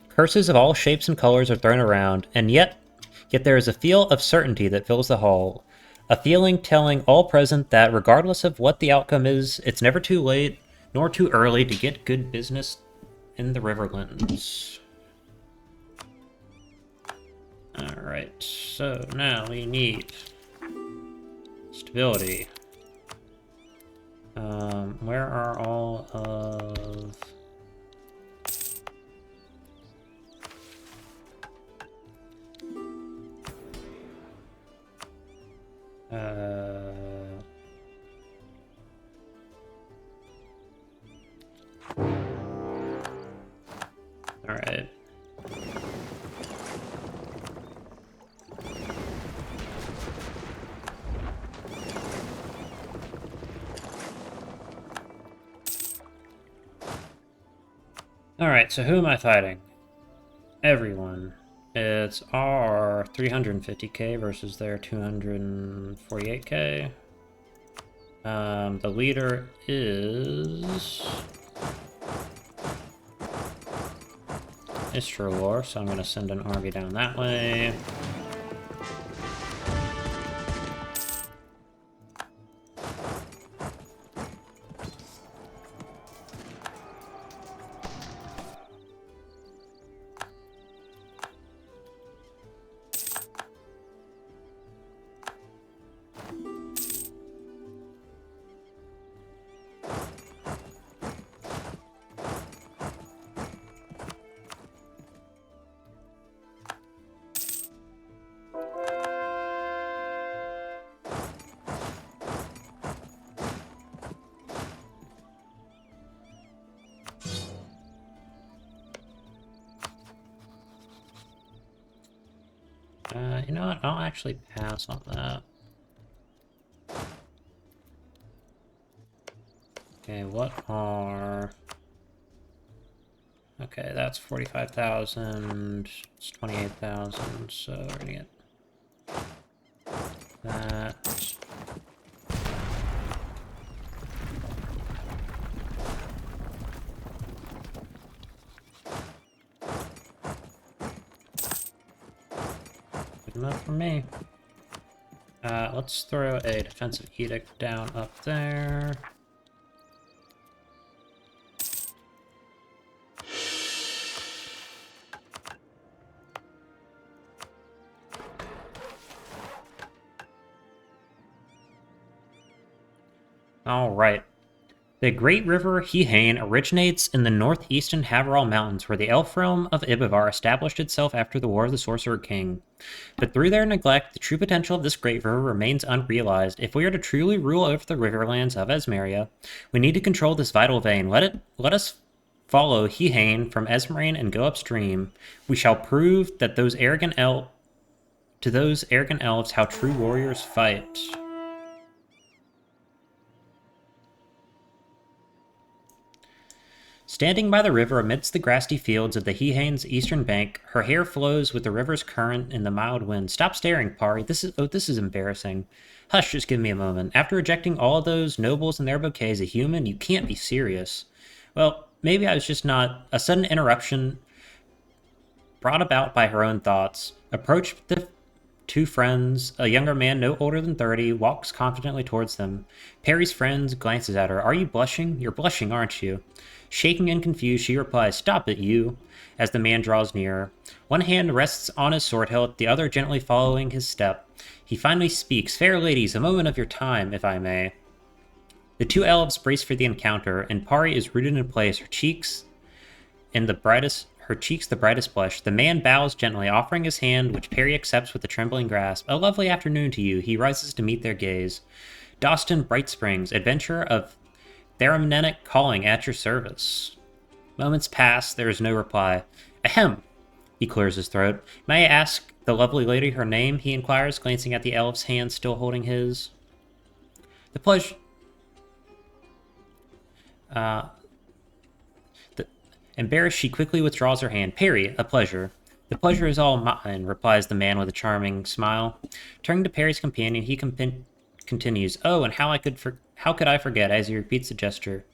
[SPEAKER 1] curses of all shapes and colors are thrown around, and yet there is a feel of certainty that fills the hall. A feeling telling all present that, regardless of what the outcome is, it's never too late nor too early to get good business in the Riverlands. Alright, so now we need stability. Where are all of... Alright. Alright, so who am I fighting? Everyone. It's our 350k versus their 248k. The leader is Istrolor, so I'm going to send an army down that way. You know what? I'll actually pass on that. Okay, what are... Okay, that's 45,000. It's 28,000, so we're gonna get that. Good enough for me. Let's throw a defensive edict down up there. Alright. The great river Hihane originates in the northeastern Haverall Mountains, where the elf realm of Ibavar established itself after the War of the Sorcerer King. But through their neglect, the true potential of this great river remains unrealized. If we are to truly rule over the riverlands of Asmeria, we need to control this vital vein. Let us follow Hihane from Esmerane and go upstream. We shall prove that those arrogant elves how true warriors fight. Standing by the river amidst the grassy fields of the Hehane's eastern bank, her hair flows with the river's current in the mild wind. Stop staring, Pari. This is embarrassing. Hush, just give me a moment. After rejecting all of those nobles and their bouquets, a human, you can't be serious. Well, maybe I was just not. A sudden interruption brought about by her own thoughts, approached the two friends. A younger man, no older than 30, walks confidently towards them. Perry's friend glances at her. Are you blushing? You're blushing, aren't you? Shaking and confused, she replies, Stop it, you, as the man draws nearer. One hand rests on his sword hilt, the other gently following his step. He finally speaks, Fair ladies, a moment of your time, if I may. The two elves brace for the encounter, and Pari is rooted in place, her cheeks the brightest blush. The man bows gently, offering his hand, which Perry accepts with a trembling grasp. A lovely afternoon to you. He rises to meet their gaze. Dostin Bright Springs, adventurer of Themarenn calling at your service. Moments pass, there is no reply. Ahem! He clears his throat. May I ask the lovely lady her name? He inquires, glancing at the elf's hand still holding his. The pleasure. Embarrassed, she quickly withdraws her hand. Perry, a pleasure. The pleasure is all mine, replies the man with a charming smile. Turning to Perry's companion, he continues, Oh, and how could I forget, as he repeats the gesture.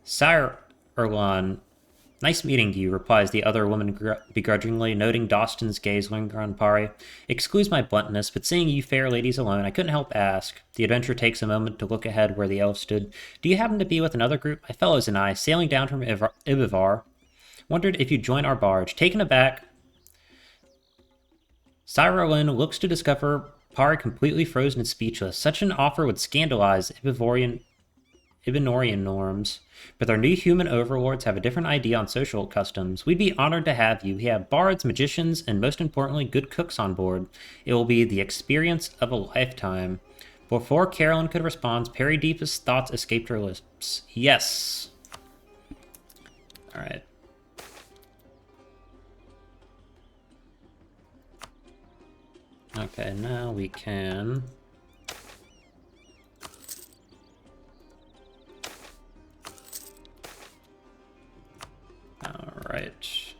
[SPEAKER 1] Sire Erlon, nice meeting you, replies the other woman begrudgingly, noting Dostin's gaze linger on Pari. Excuse my bluntness, but seeing you fair ladies alone, I couldn't help ask. The adventurer takes a moment to look ahead where the elf stood. Do you happen to be with another group? My fellows and I, sailing down from Ibivar. Wondered if you'd join our barge. Taken aback, Cyrolin looks to discover Pari completely frozen and speechless. Such an offer would scandalize Ibinorian norms, but our new human overlords have a different idea on social customs. We'd be honored to have you. We have bards, magicians, and most importantly, good cooks on board. It will be the experience of a lifetime. Before Carolyn could respond, Perry's deepest thoughts escaped her lips. Yes. Alright. Okay, now we can... Alright.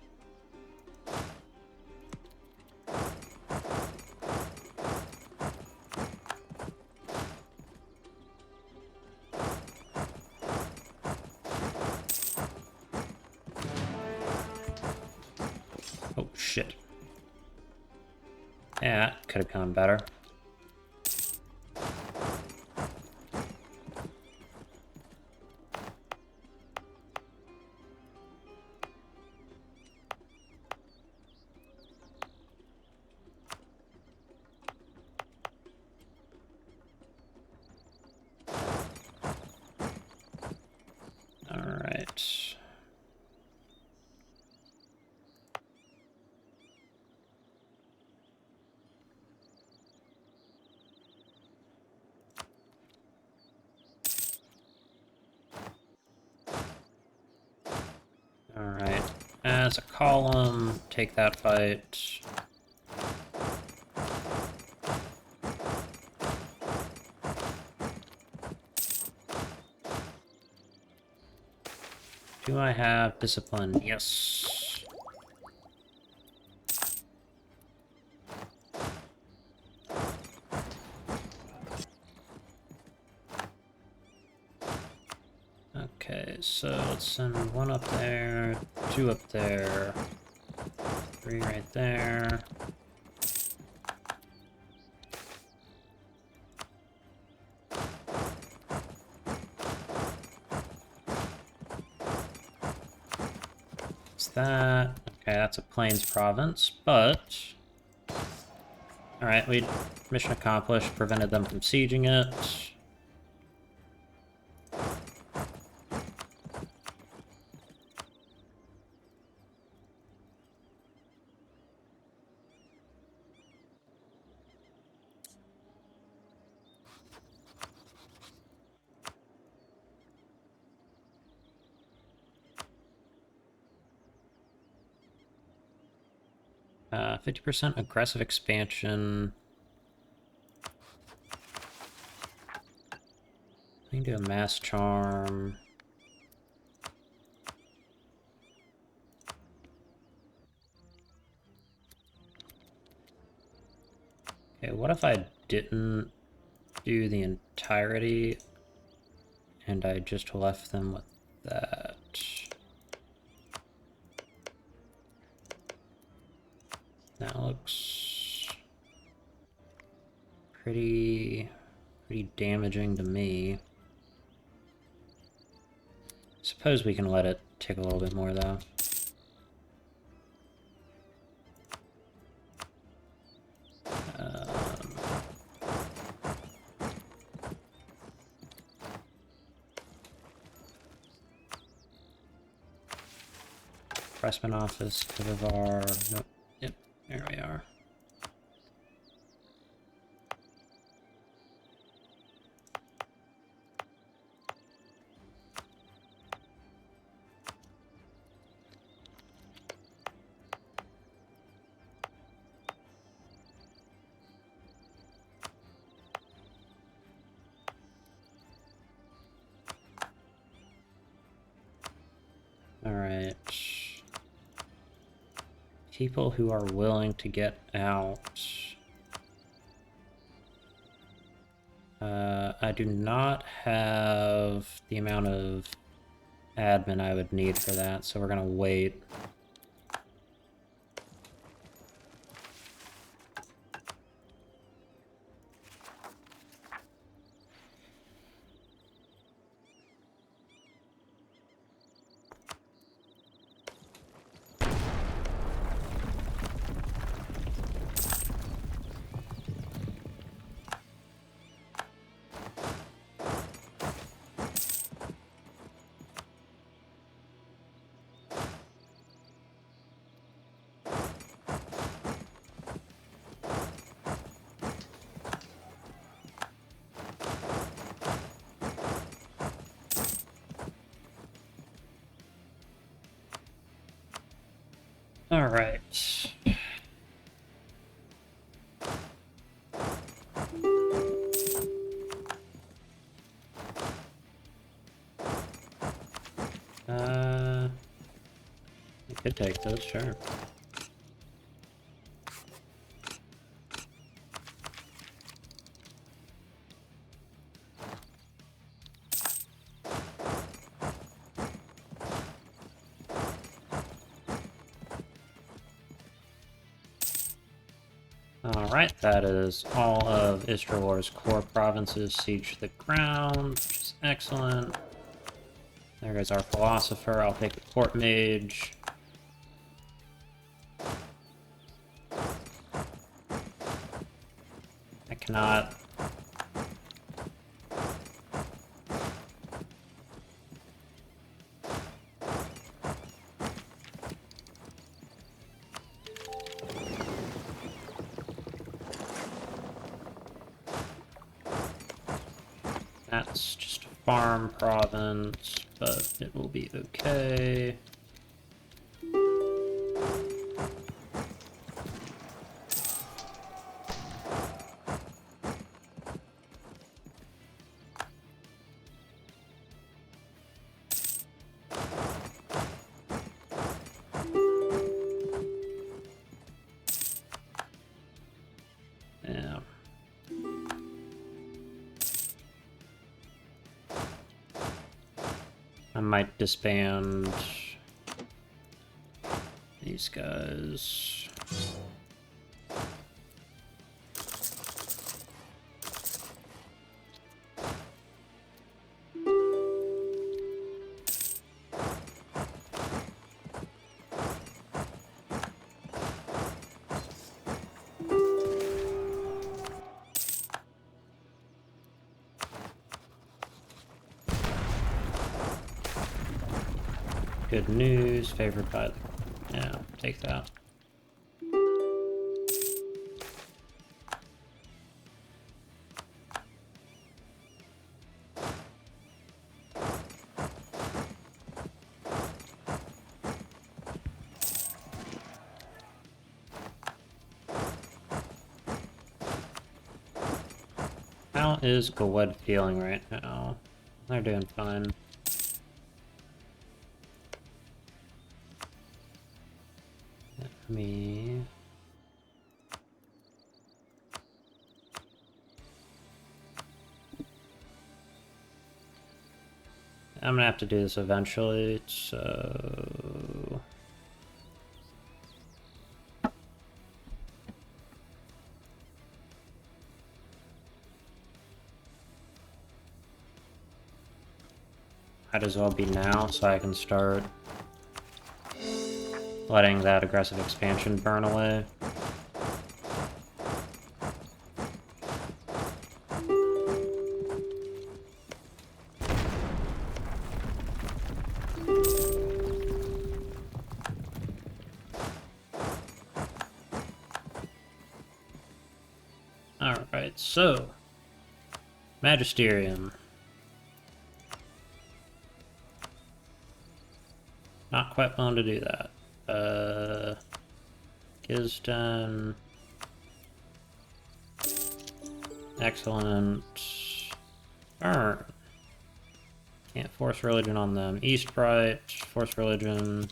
[SPEAKER 1] Oh, shit. Yeah, that could have gone better. Alright. Alright. As a column, take that fight. Do I have discipline? Yes. Okay, so let's send one up there, two up there, three right there. That. Okay, that's a Plains province, but... Alright, mission accomplished, prevented them from sieging it. 50% aggressive expansion. I can do a mass charm. Okay, what if I didn't do the entirety and I just left them with that? That looks pretty damaging to me. Suppose we can let it take a little bit more though. Pressman office, Kivivar, nope, yep, there we are. Alright. People who are willing to get out. I do not have the amount of admin I would need for that, so we're gonna wait. Alright. I could take those, sure. Alright, that is all of Istralor's core provinces siege to the ground, which is excellent. There goes our philosopher. I'll take the court mage. I cannot. That's just a farm province, but it will be okay. Yeah. I might disband these guys. Good news, favored by the... Yeah, take that. How is Gawed feeling right now? They're doing fine. Let me... I'm gonna have to do this eventually, so... Might as well be now, so I can start letting that aggressive expansion burn away. Alright, so... Magisterium. Not quite willing to do that. Gisden. Excellent. Burn. Can't force religion on them. Eastbright. Force religion.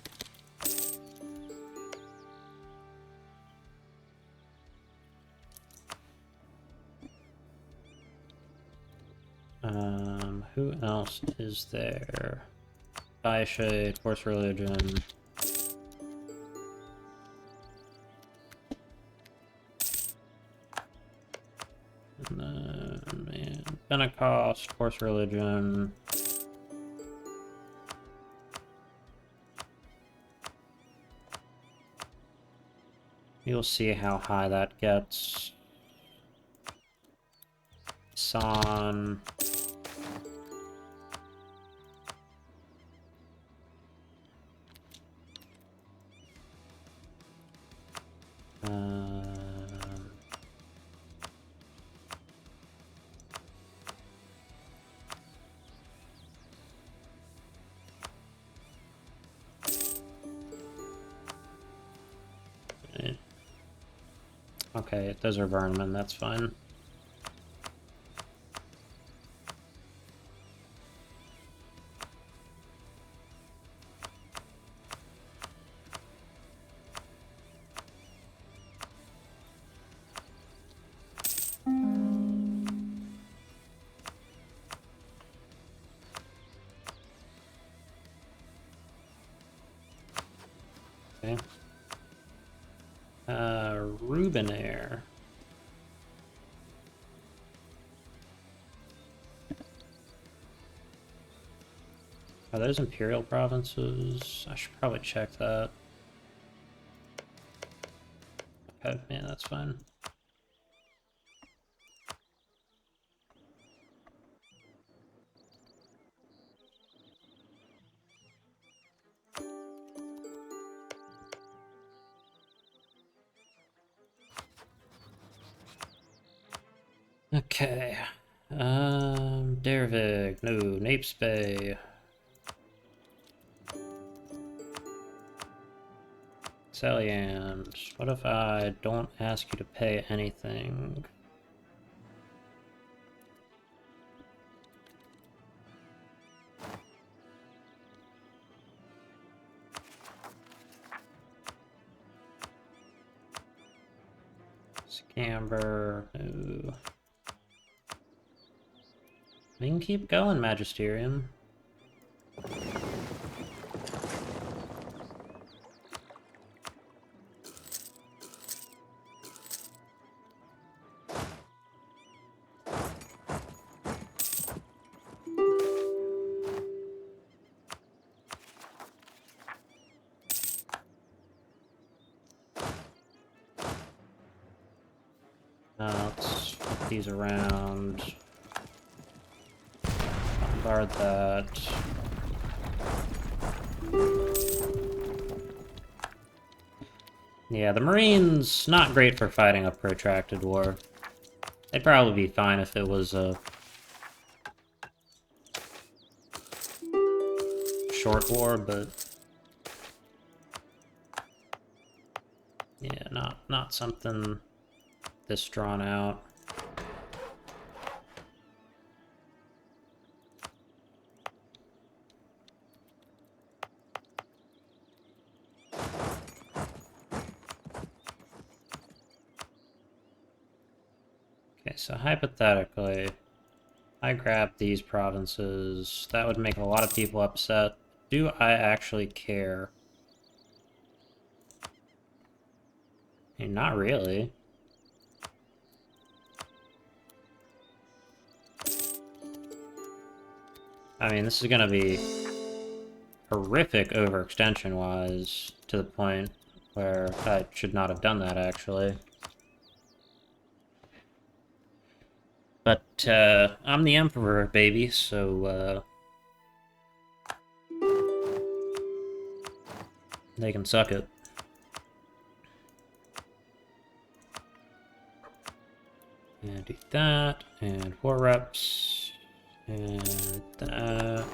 [SPEAKER 1] Who else is there? Shade, force religion. And then, man, Pentecost, force religion. You'll see how high that gets. San. Okay, those are vermin, that's fine. Okay. Rubenair. Are those Imperial provinces? I should probably check that. Okay, yeah, that's fine. Okay. Dervig, no, Napes Bay. Salient, what if I don't ask you to pay anything? Scamber, no. We can keep going, Magisterium. Let's flip these around. Bombard that. Yeah, the Marines, not great for fighting a protracted war. They'd probably be fine if it was a short war, but yeah, not something this drawn out. Okay, so hypothetically, I grab these provinces. That would make a lot of people upset. Do I actually care? I mean, not really. I mean, this is gonna be horrific overextension-wise, to the point where I should not have done that, actually. But, I'm the Emperor, baby, so, they can suck it. And do that, and war reps, and that.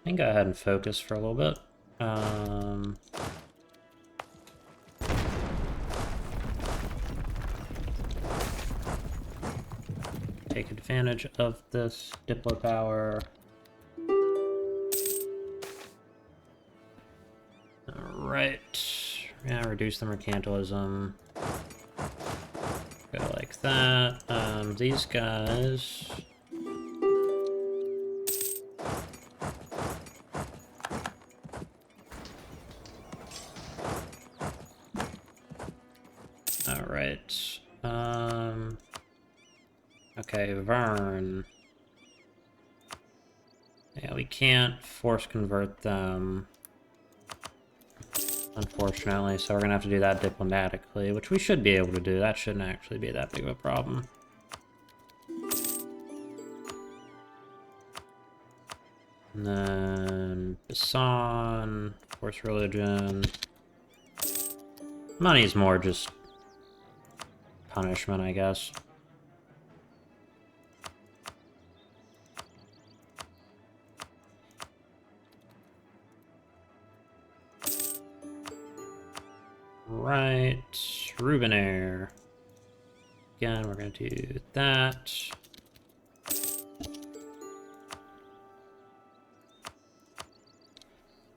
[SPEAKER 1] I can go ahead and focus for a little bit. Take advantage of this Diplo power. Alright. Yeah, reduce the mercantilism. Go like that. These guys. Alright. Okay, Vern. Yeah, we can't force convert them, unfortunately, so we're gonna have to do that diplomatically, which we should be able to do. That shouldn't actually be that big of a problem. And then Basan, force religion. Money's more just punishment, I guess. Right, Rubenair. Again, we're going to do that.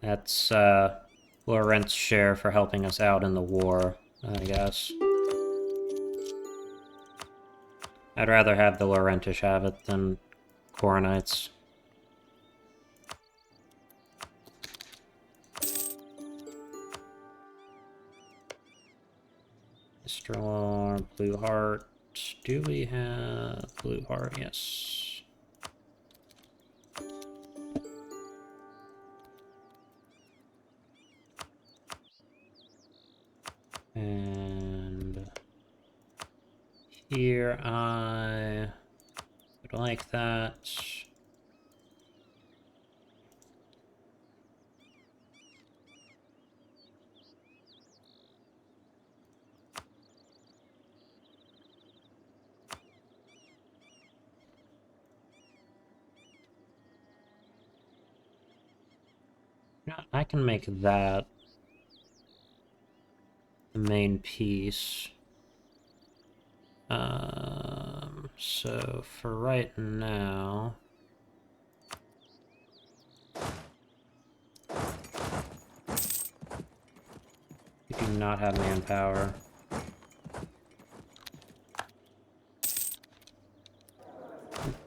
[SPEAKER 1] That's Laurent's share for helping us out in the war, I guess. I'd rather have the Laurentish have it than Coronites. Destroy Blue Heart. Do we have Blue Heart? Yes. And here I would like that. I can make that the main piece. So for right now, we do not have manpower.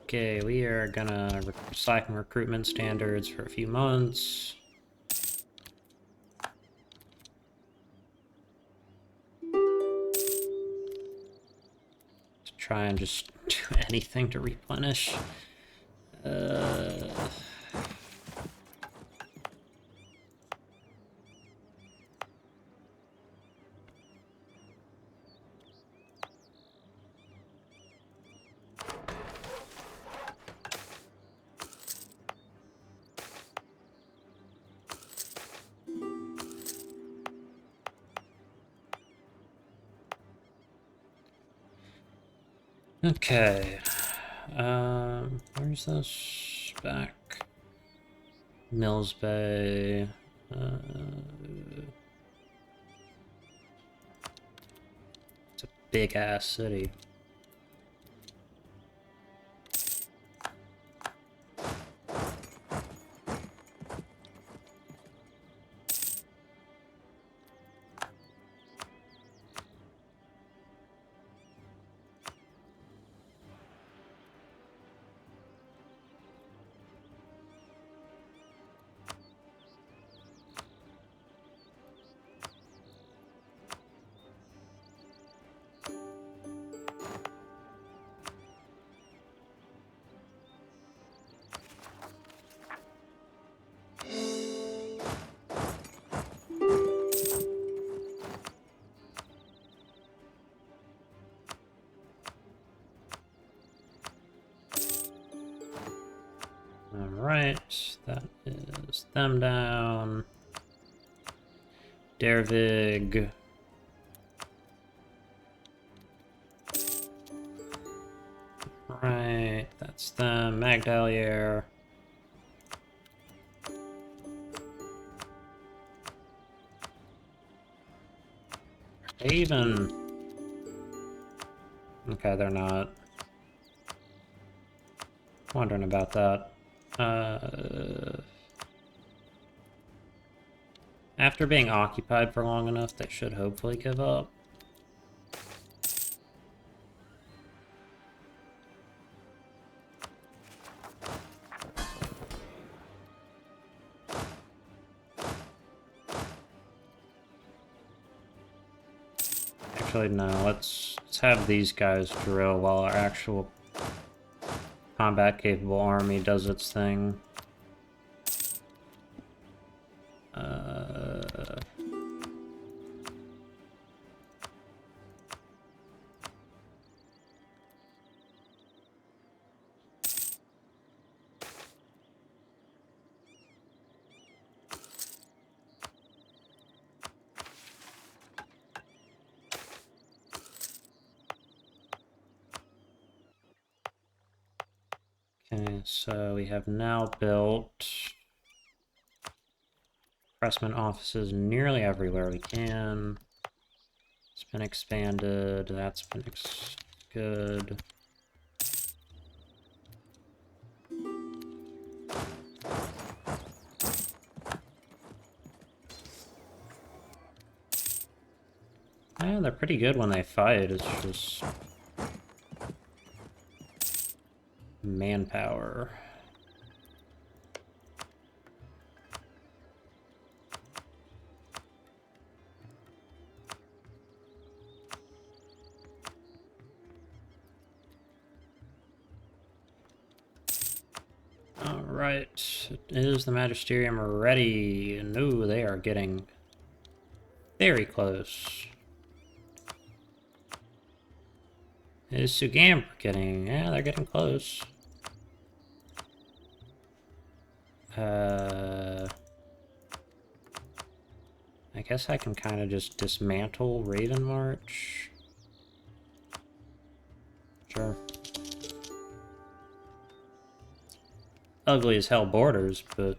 [SPEAKER 1] Okay, we are gonna slacken recruitment standards for a few months. To try and just do anything to replenish. Okay. Where's this? Back. Mills Bay. It's a big-ass city. Alright, that is them down. Dervig. Right, that's them. Magdalier. Are they even... Okay, they're not. Wondering about that. After being occupied for long enough, they should hopefully give up. Actually, no, let's have these guys drill while our actual combat-capable army does its thing. Okay, so we have now built pressman offices nearly everywhere we can. It's been expanded, that's been good. Yeah, they're pretty good when they fight, it's just manpower. Alright, is the Magisterium ready? No, they are getting very close. Is Sugamp getting... Yeah, they're getting close. I guess I can kind of just dismantle Raven March. Sure. Ugly as hell borders, but...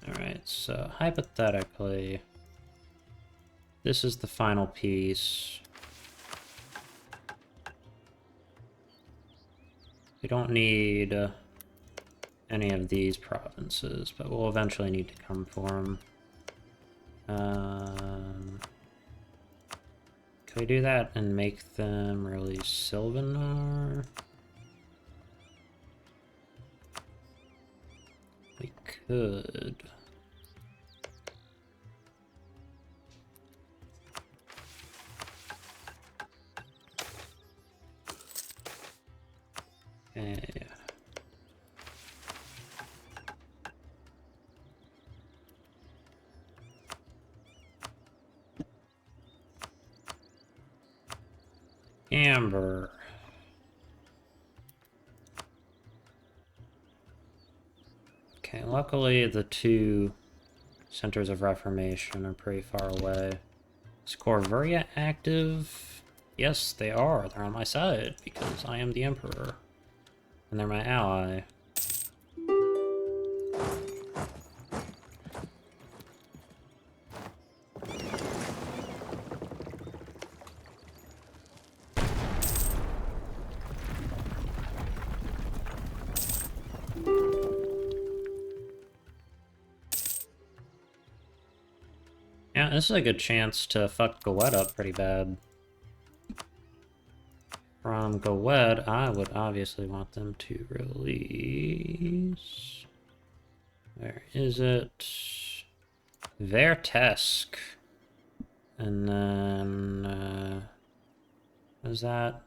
[SPEAKER 1] Alright, so hypothetically... This is the final piece. We don't need any of these provinces, but we'll eventually need to come for them. Can we do that and make them release Sylvanar? We could. Okay. Amber. Okay, luckily the two centers of reformation are pretty far away. Is Corvuria active? Yes, they are. They're on my side because I am the Emperor. And they're my ally. Yeah, this is a good chance to fuck Gowed up pretty bad. From Gowed, I would obviously want them to release... Where is it? Vertesk. And then... what is that?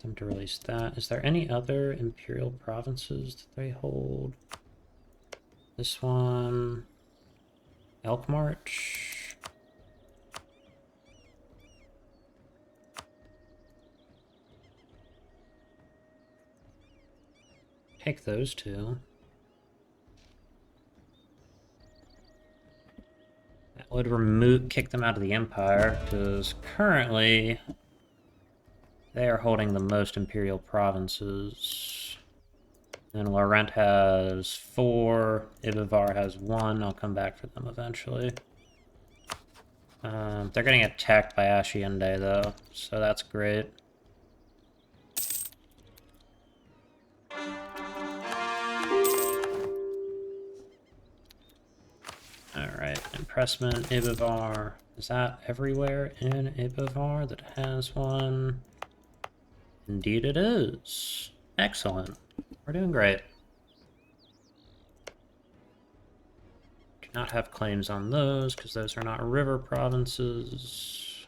[SPEAKER 1] Them to release that. Is there any other imperial provinces that they hold? This one, Elk March. Take those two. That would kick them out of the Empire, because currently they are holding the most imperial provinces. And Laurent has 4, Ibivar has 1. I'll come back for them eventually. They're getting attacked by Asciende though, so that's great. Alright, impressment, Ibivar. Is that everywhere in Ibivar that has one? Indeed it is. Excellent. We're doing great. Do not have claims on those, because those are not river provinces.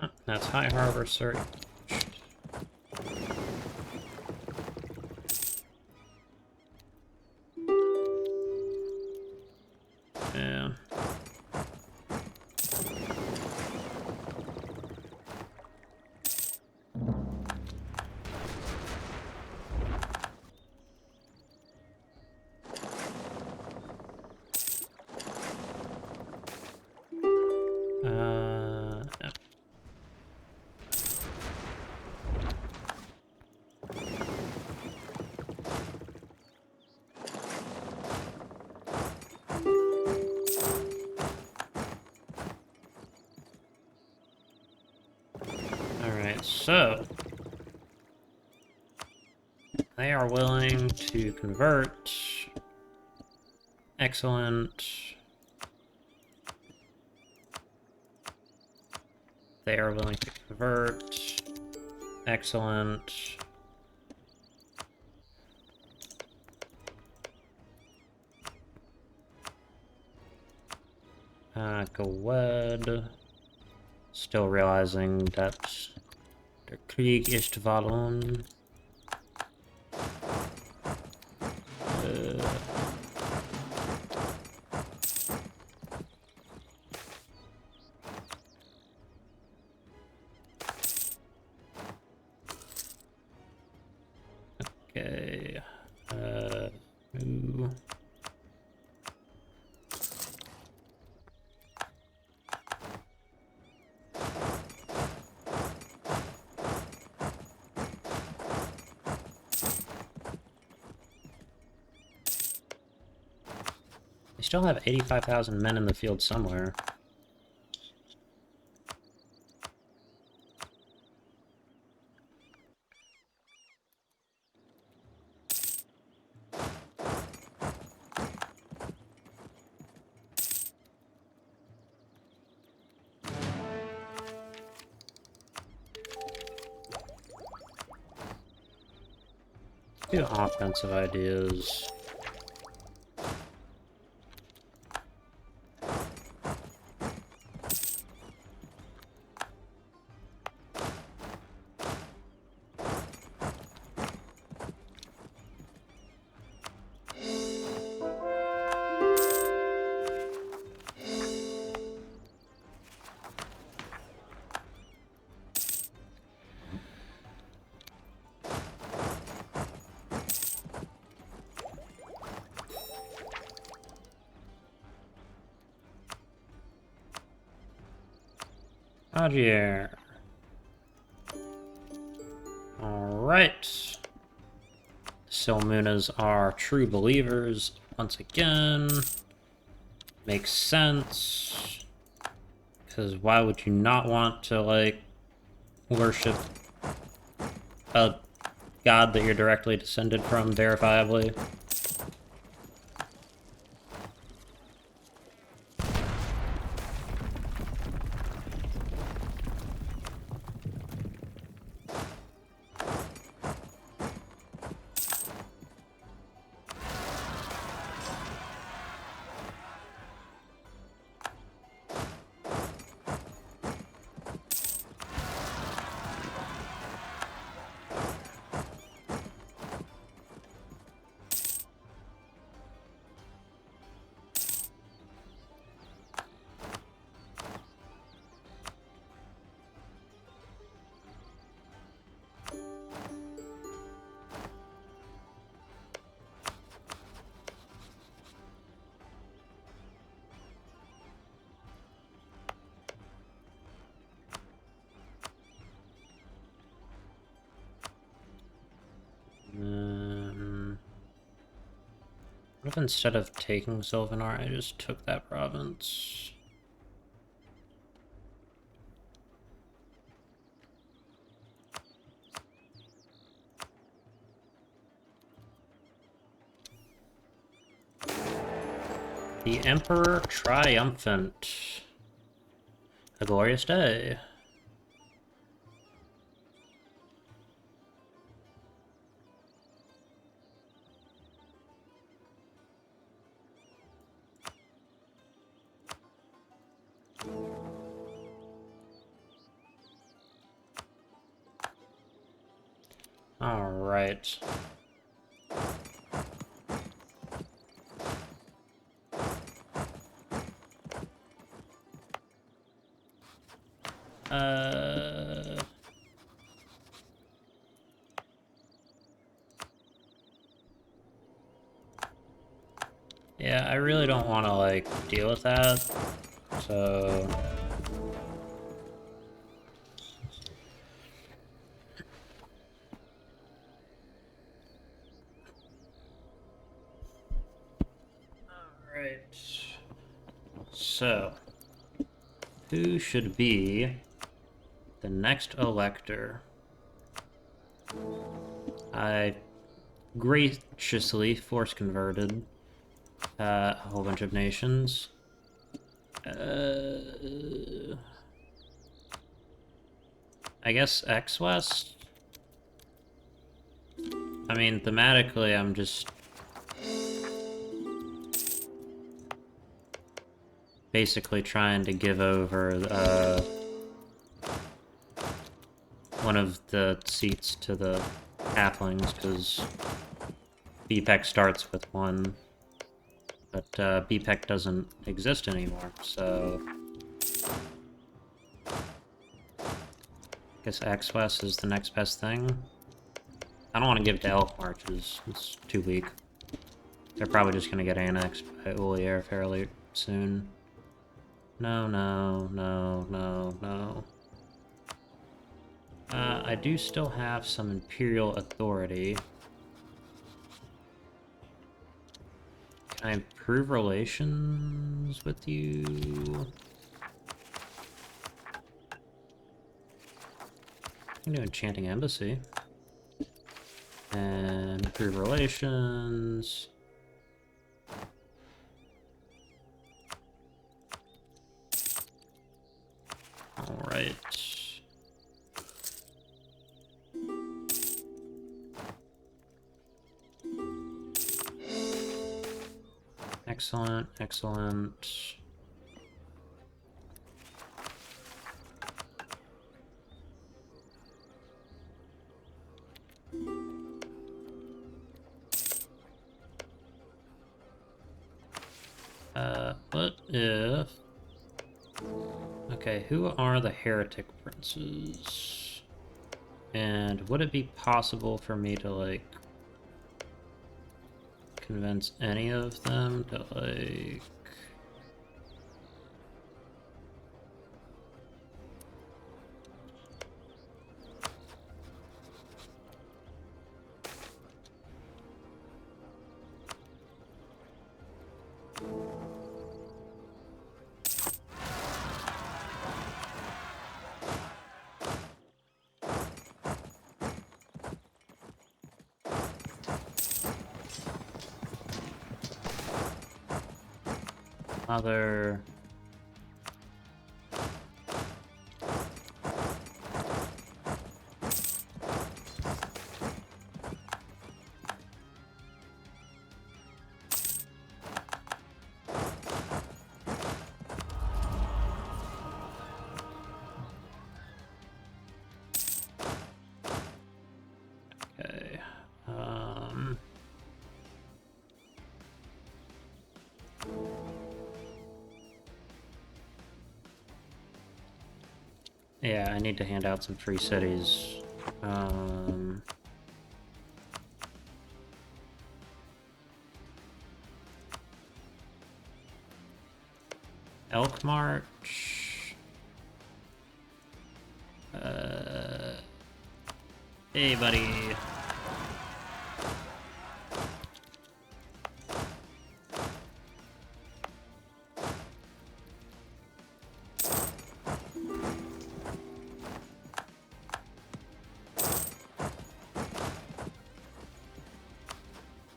[SPEAKER 1] Oh, that's High Harbor search. Yeah. Yeah. Alright, so they are willing to convert. Excellent. They are willing to convert. Excellent. Gewed. Still realizing that der Krieg ist verloren. Okay. Ooh. They still have 85,000 men in the field somewhere. Do offensive ideas. Agier. Alright. Silmunas are true believers once again. Makes sense. Because why would you not want to, like, worship a god that you're directly descended from, verifiably? What if instead of taking Sylvanar, I just took that province? The Emperor Triumphant. A glorious day. All right. Yeah, I really don't want to, like, deal with that, so... Alright. So... who should be the next elector? I graciously force-converted a whole bunch of nations. I guess X-West? I mean, thematically, I'm just... basically trying to give over, one of the seats to the halflings, because BPEC starts with one. But BPEC doesn't exist anymore, so... I guess X-West is the next best thing. I don't want to give it to Elk Marches. It's too weak. They're probably just going to get annexed by Olier fairly soon. No, no, no, no, no. I do still have some Imperial authority. Can I improve relations with you? I can do Enchanting Embassy. And improve relations. Alright. Excellent, excellent. What if... Okay, who are the heretic princes? And would it be possible for me to, like, convince any of them to, like... other... Okay, yeah, I need to hand out some free cities. Elk March. Hey, buddy.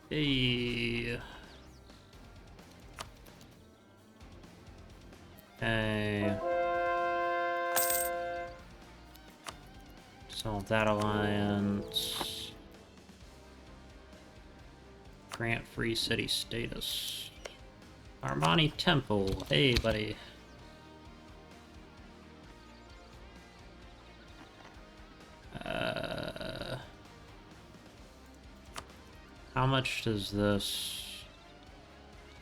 [SPEAKER 1] Hey. Okay. Solve that alliance. Grant free city status. Armani Temple. Hey, buddy. How much does this...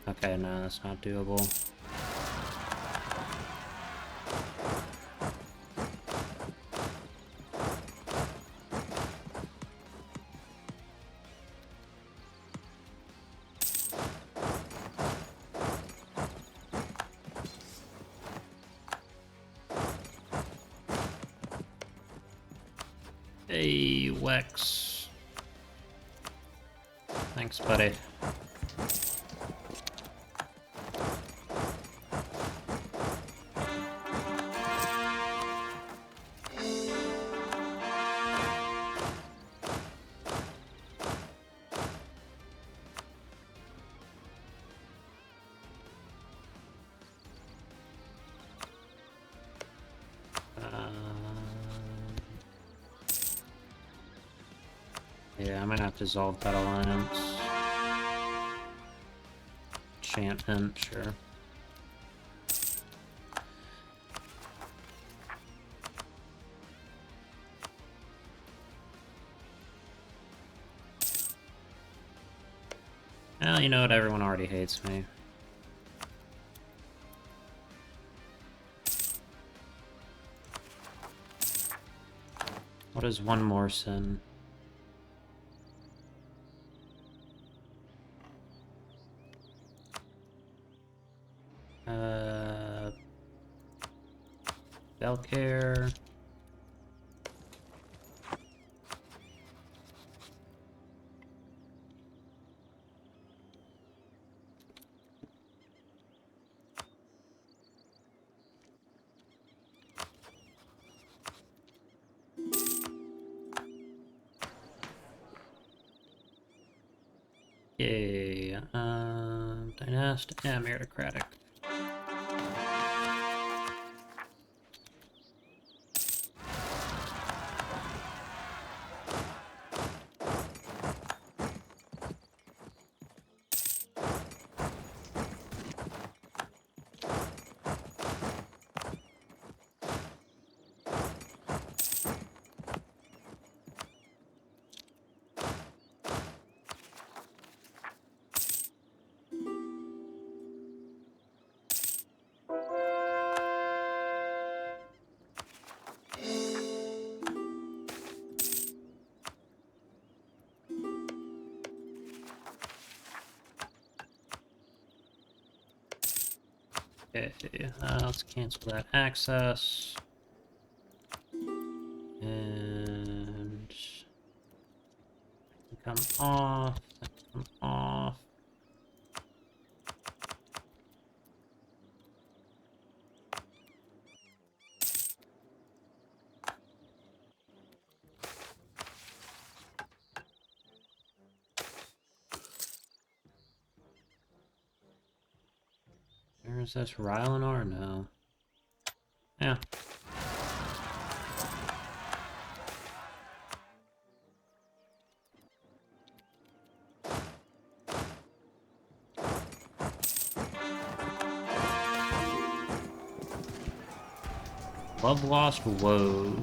[SPEAKER 1] Okay, no, that's not doable. Hey, Wex. Thanks, buddy. Yeah, I'm gonna have to dissolve that alliance. Enchantment, sure. Well, you know what? Everyone already hates me. What is one more sin? Belcare. Yay. Dynastic, yeah, meritocratic. Okay, let's cancel that access. And come off, that can come off. Where is this? Rylanor? No. Yeah. Love Lost Woes.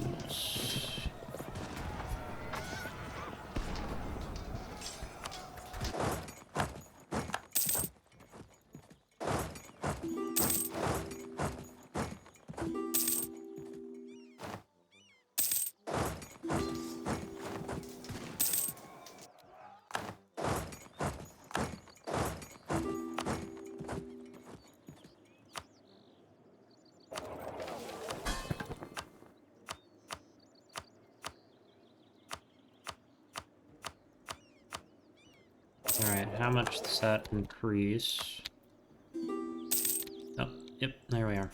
[SPEAKER 1] Alright, how much does that increase? Oh, yep, there we are.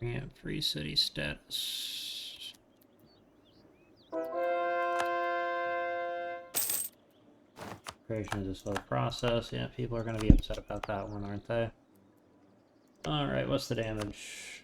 [SPEAKER 1] Grant free city status. Creation is a slow process. Yeah, people are going to be upset about that one, aren't they? Alright, what's the damage?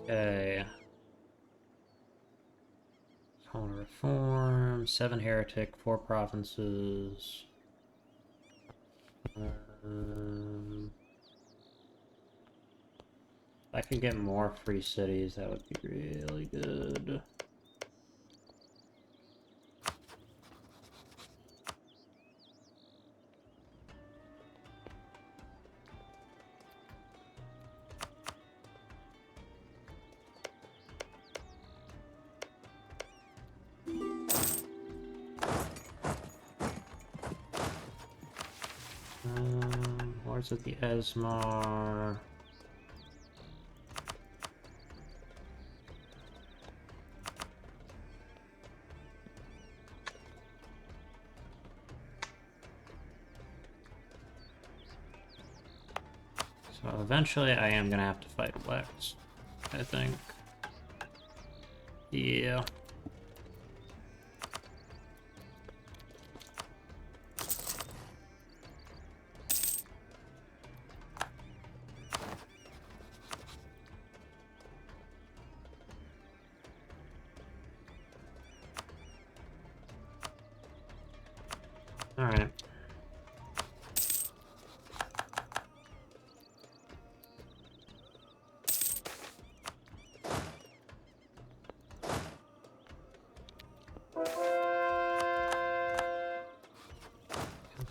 [SPEAKER 1] Okay. Call reform, 7 heretic, 4 provinces. If I could get more free cities, that would be really good. Lords of the Esmar. So eventually I am gonna have to fight Lex, I think. Yeah. Alright.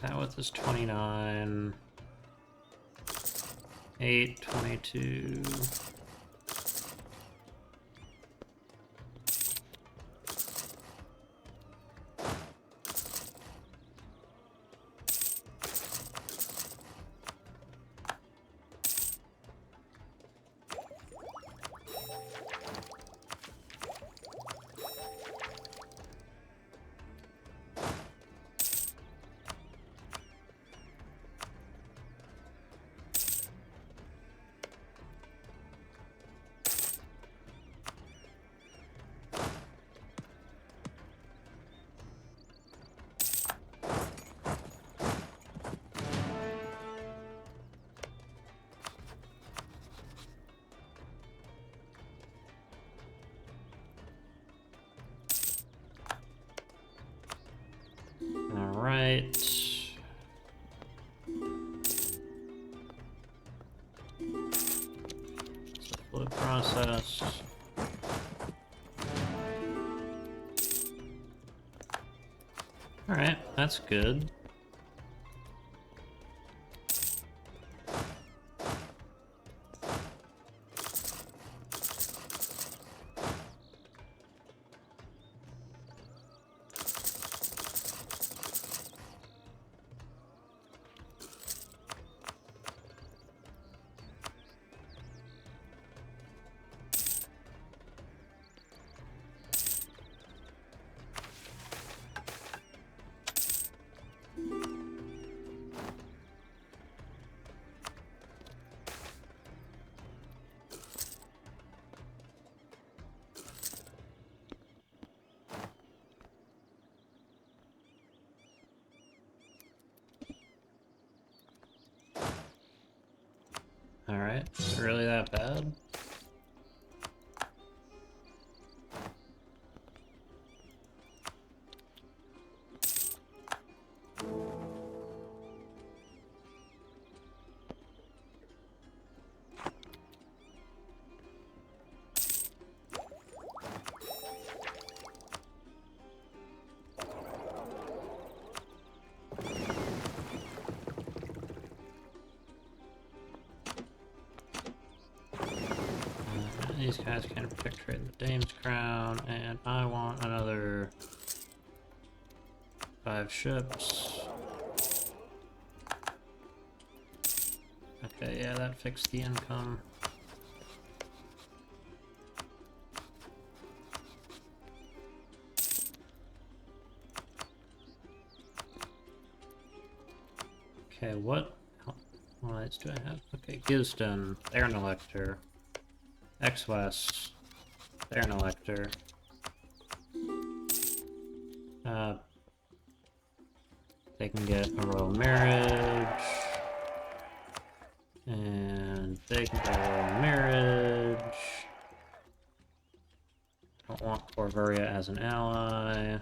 [SPEAKER 1] That with is 29. 8, 22. Alright. It's a fluid process. Alright, that's good. Alright, is it really that bad? These guys can't protect trade in the Dame's Crown, and I want another 5 ships. Okay, yeah, that fixed the income. Okay, what lights do I have? Okay, Gisden, they're an elector. X-West, they're an elector. They can get a royal marriage. And they can get a royal marriage. Don't want Corvaria as an ally.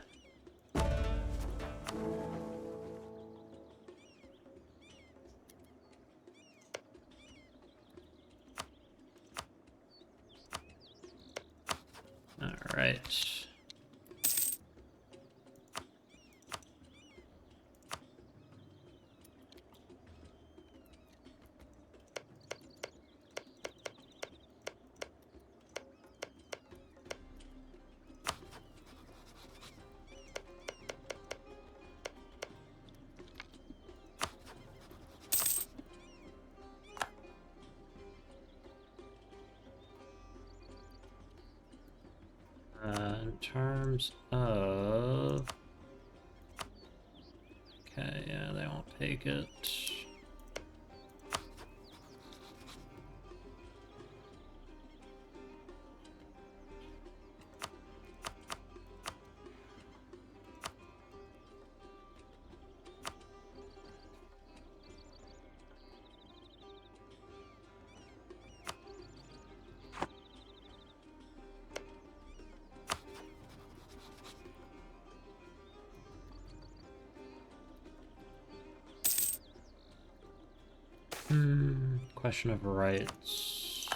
[SPEAKER 1] Alright. In terms of... Okay, yeah, they won't take it. Question of rights.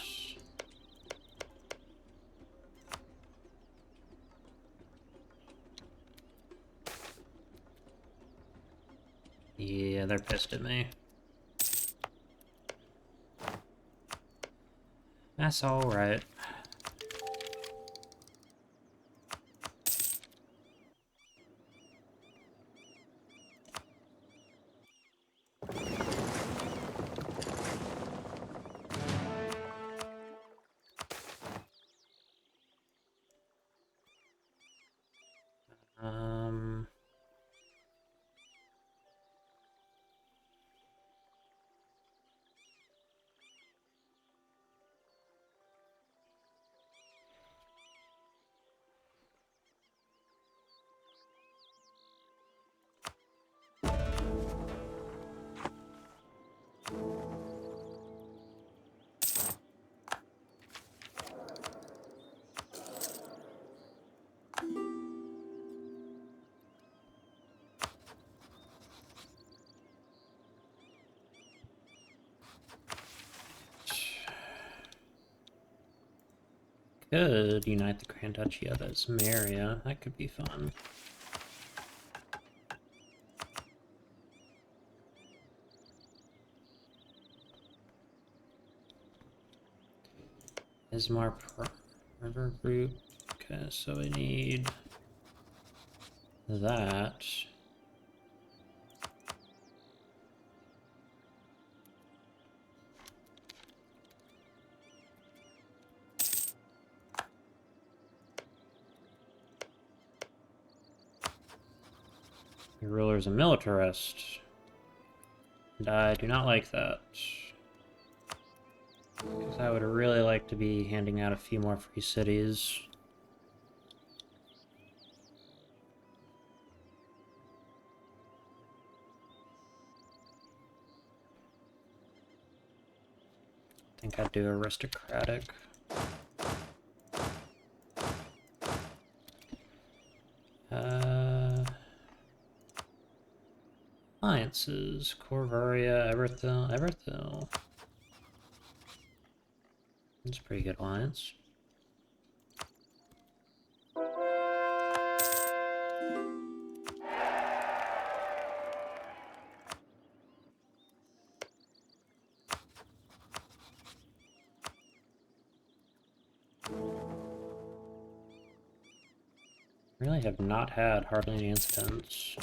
[SPEAKER 1] Yeah, they're pissed at me. That's alright. Could unite the Grand Duchy of Esmeria. That could be fun. Ismar River route. Okay, so we need that. Your ruler's a militarist. And I do not like that. Because I would really like to be handing out a few more free cities. I think I'd do aristocratic. Alliances. Corvaria, Everthil. That's a pretty good alliance. Really have not had hardly any incidents.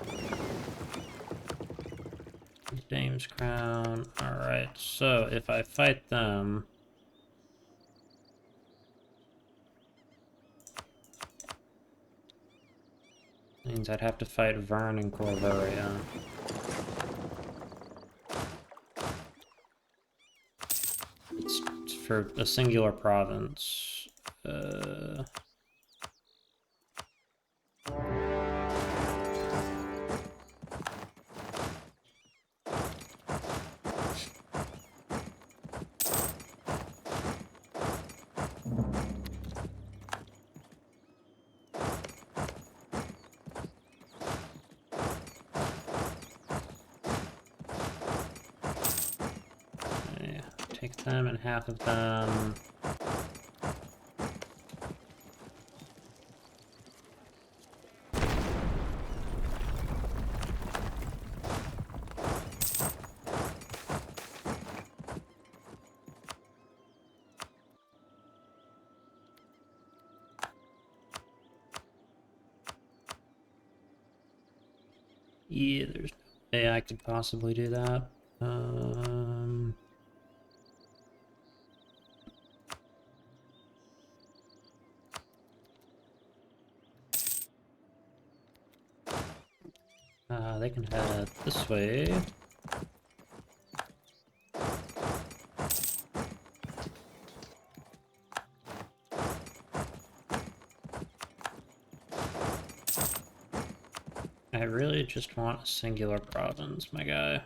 [SPEAKER 1] Dame's Crown. Alright, so if I fight them... means I'd have to fight Vern and Corvaria. It's for a singular province. Okay, take them and half of them. Yeah, there's no way I could possibly do that. They can head this way. I really just want a singular province, my guy.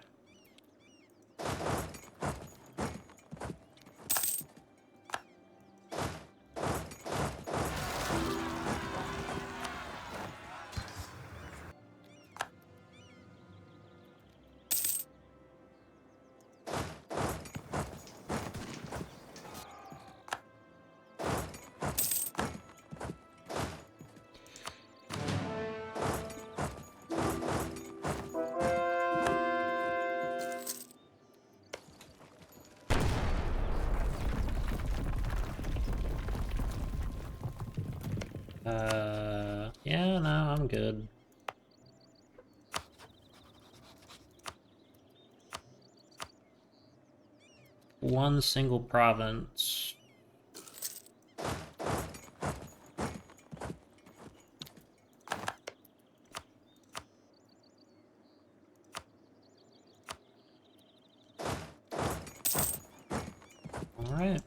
[SPEAKER 1] Yeah, no, I'm good. One single province. All right.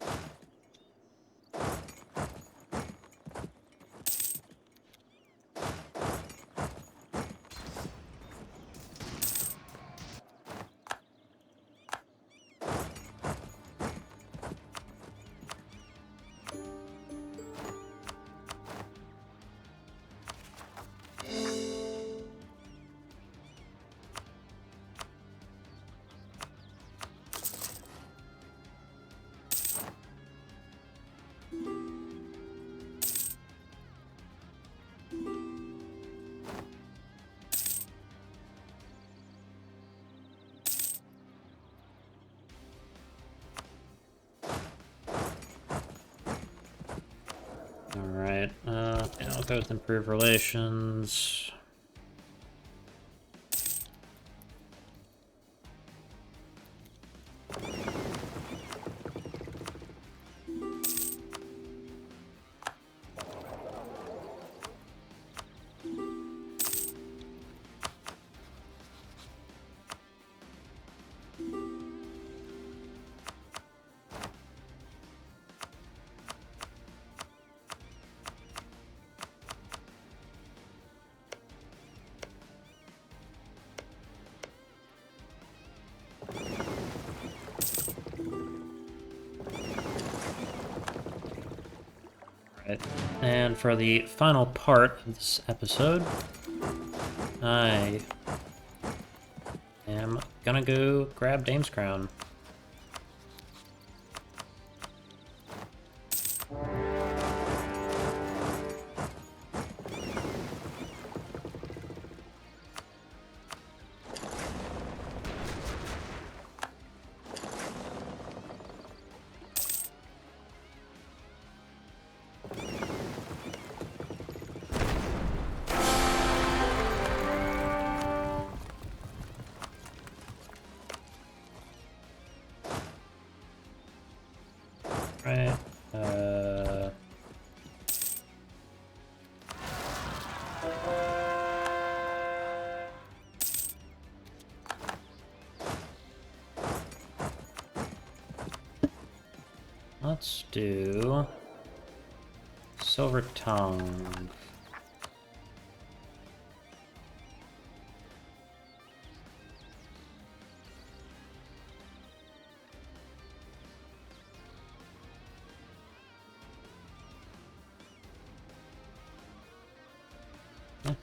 [SPEAKER 1] Alright, yeah, I'll go with improved relations. And for the final part of this episode, I am gonna go grab Dame's Crown. Right. Let's do Silver Tongue. Yeah.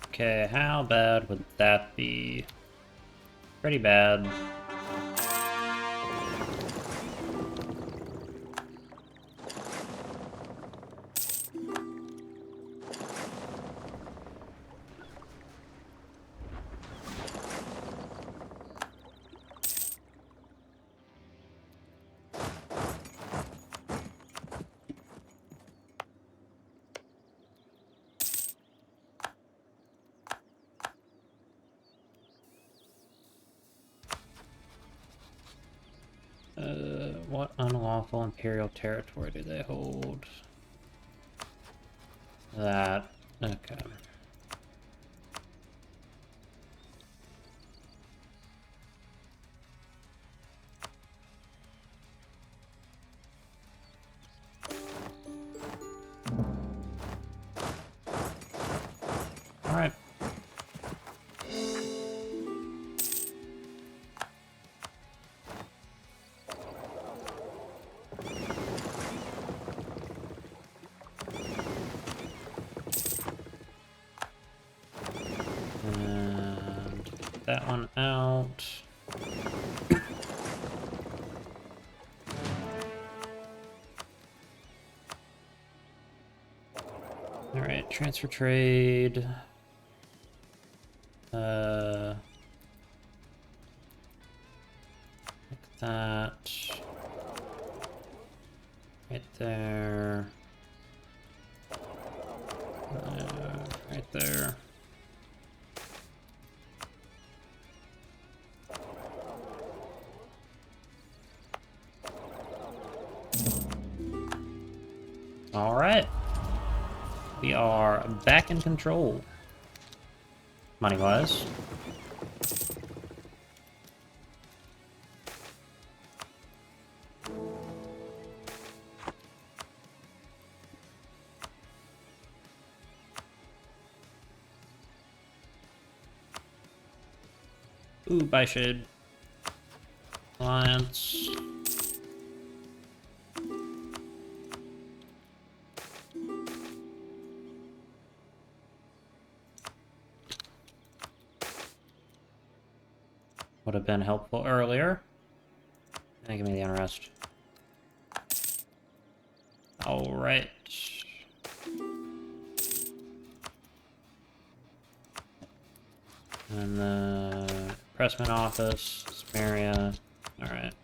[SPEAKER 1] Okay, how bad would that be? Pretty bad. What unlawful imperial territory do they hold? That. Okay. Alright. And get that one out. Alright, transfer trade. Like that. Right there. Right there. Alright. We are back in control. Money-wise. Ooh, buy shade. Alliance. Would have been helpful earlier. Give me the unrest. Alright. And the pressman office, Samaria. Alright.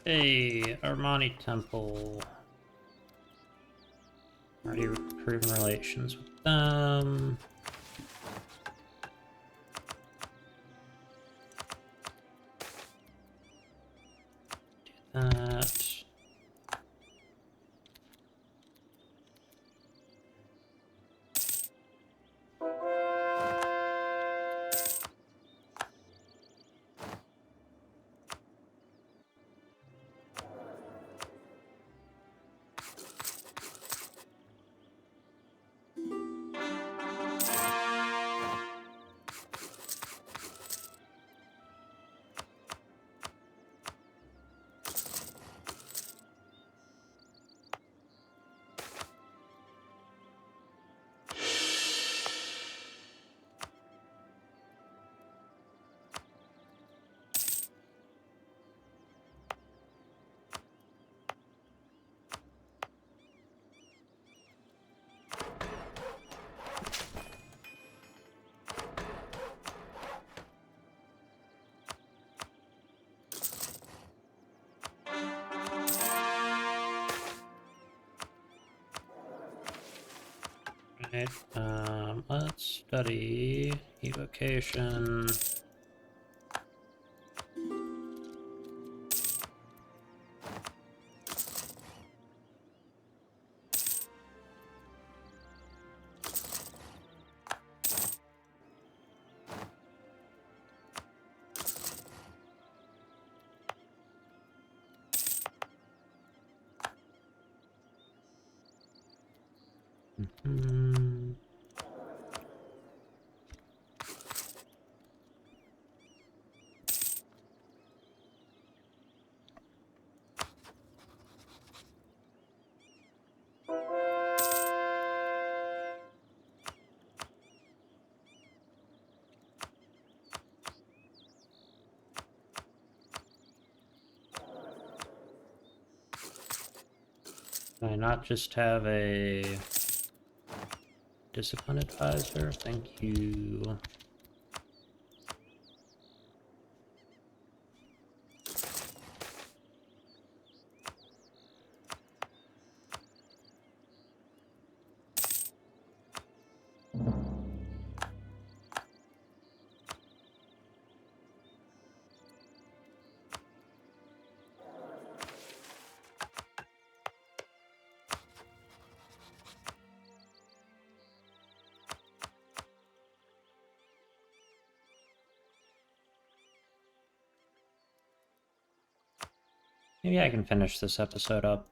[SPEAKER 1] Hey, Armani Temple. Already proven relations with them. Do that. Alright, let's study evocation. Mm-hmm. Can I not just have a discipline advisor? Thank you. Maybe I can finish this episode up.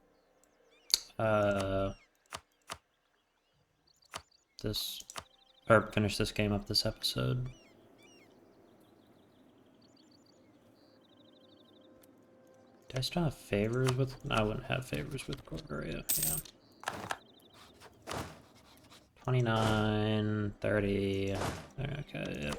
[SPEAKER 1] Finish this game up this episode. Do I still have favors with? I wouldn't have favors with Corderia, yeah. 29, 30. Okay, yep.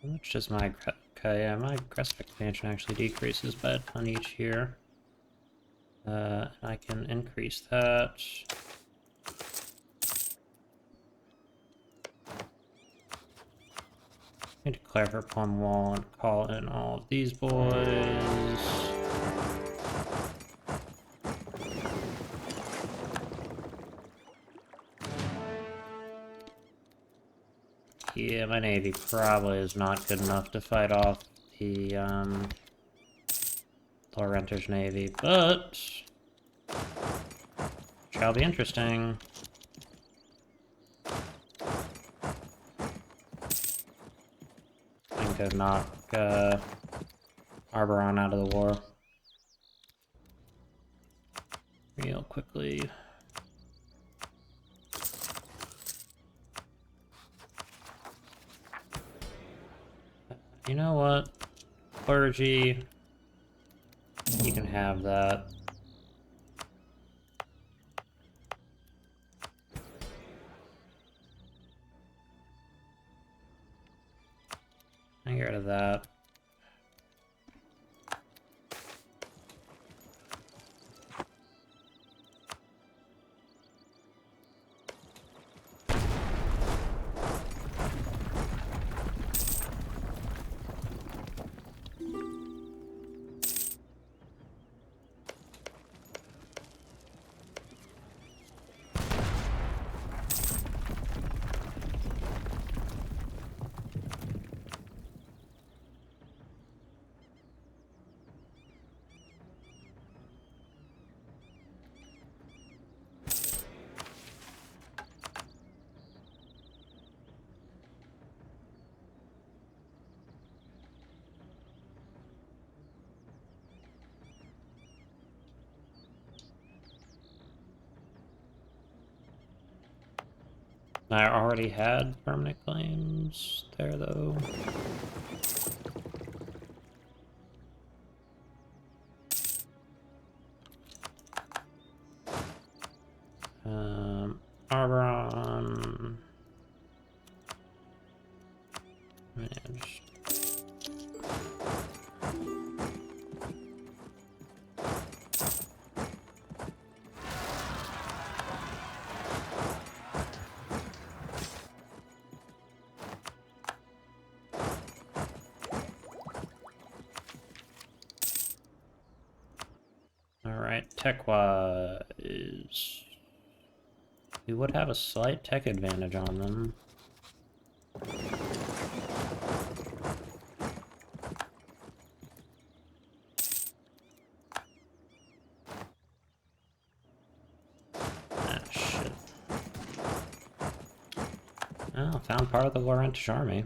[SPEAKER 1] How much does my... Okay, yeah, my aggressive expansion actually decreases by a ton each year. I can increase that. I declare for Plum Wall and call in all of these boys. Yeah, my navy probably is not good enough to fight off the Lorenter's navy, but shall be interesting. I think I'd knock Arboron out of the war real quickly. You know what? Clergy, you can have that. I get rid of that. I already had permanent claims there, though. Managed. Alright, tech-wise... We would have a slight tech advantage on them. Ah, shit. Oh, found part of the Laurentian army.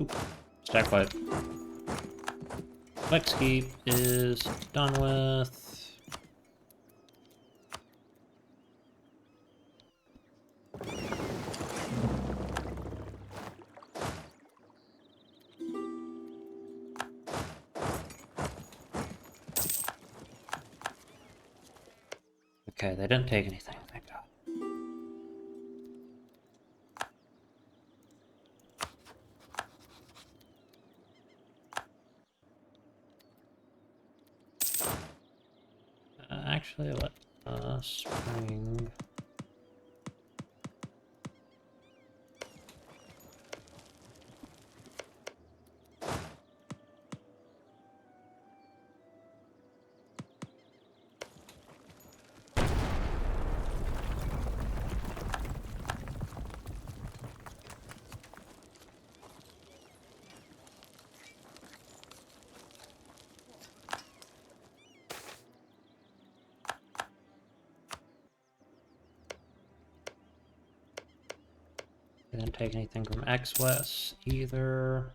[SPEAKER 1] Oop. Stack wipe. Flex keep is done with. Okay, they didn't take anything, thank God. Actually, let us bring... They didn't take anything from X-West either.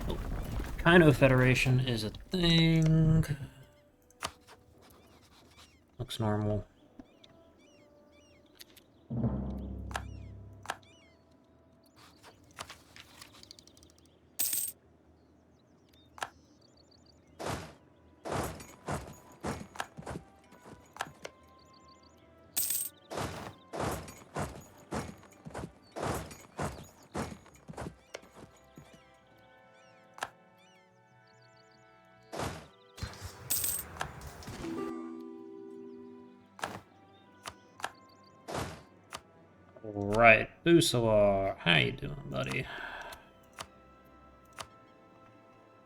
[SPEAKER 1] Oh, Kino Federation is a thing. Looks normal. Right, Busalar, how you doing, buddy?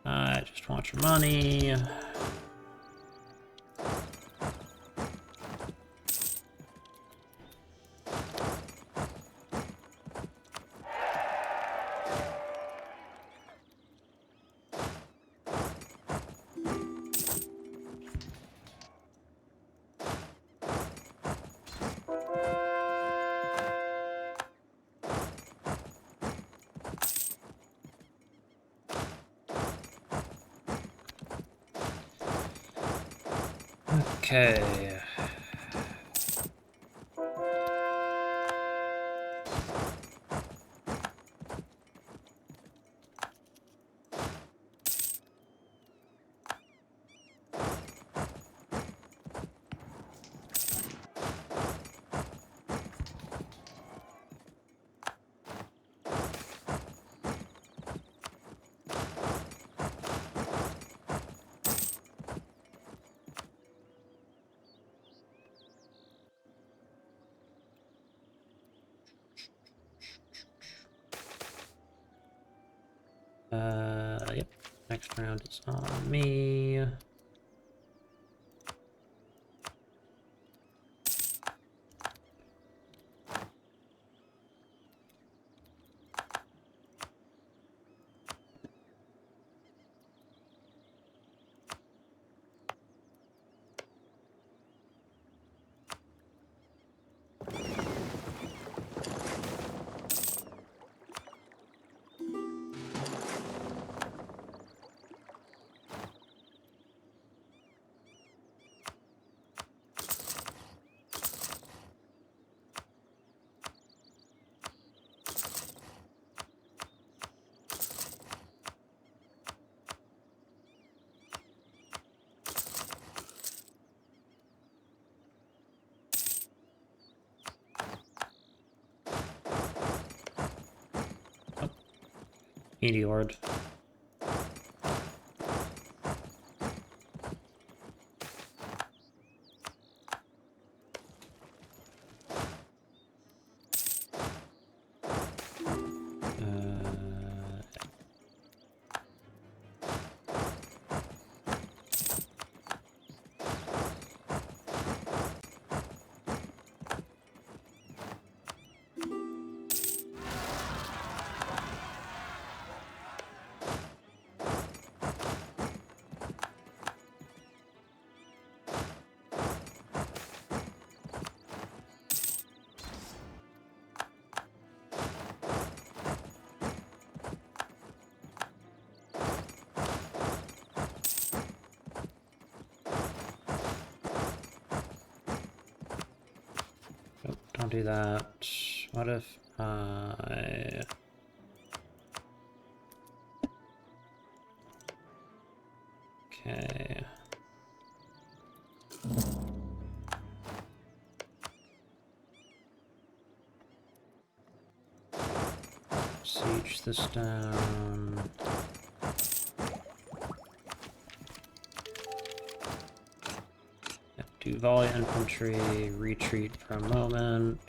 [SPEAKER 1] I just want your money. Okay. Yep. Next round is on me. Meteored. Nope, don't do that. What if I... Okay. Siege this down. Yep, do volley infantry, retreat for a moment.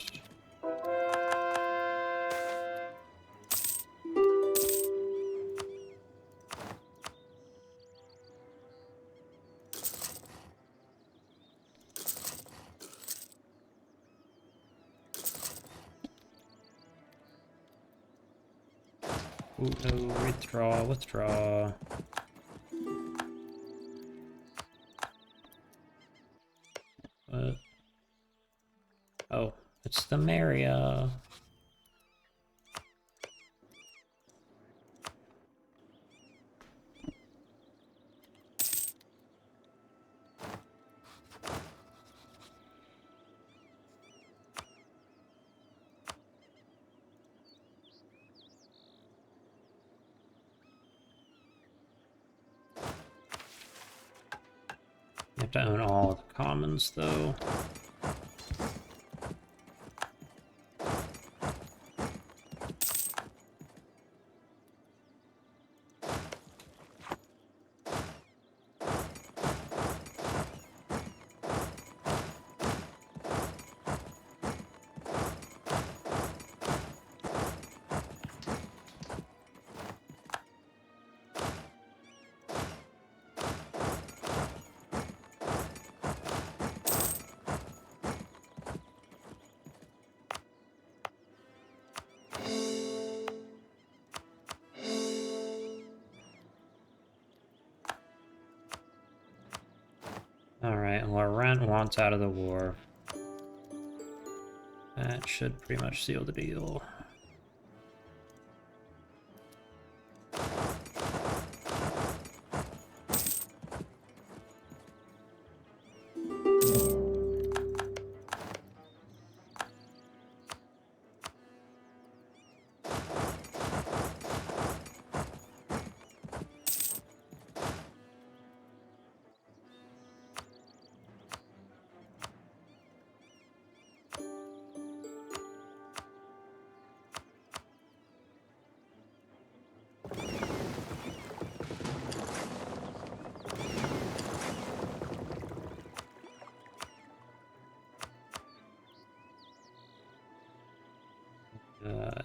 [SPEAKER 1] Ooh, no, withdraw, withdraw. What? Oh, it's the Maria. You have to own all of the commons, though. Alright, Laurent wants out of the war. That should pretty much seal the deal.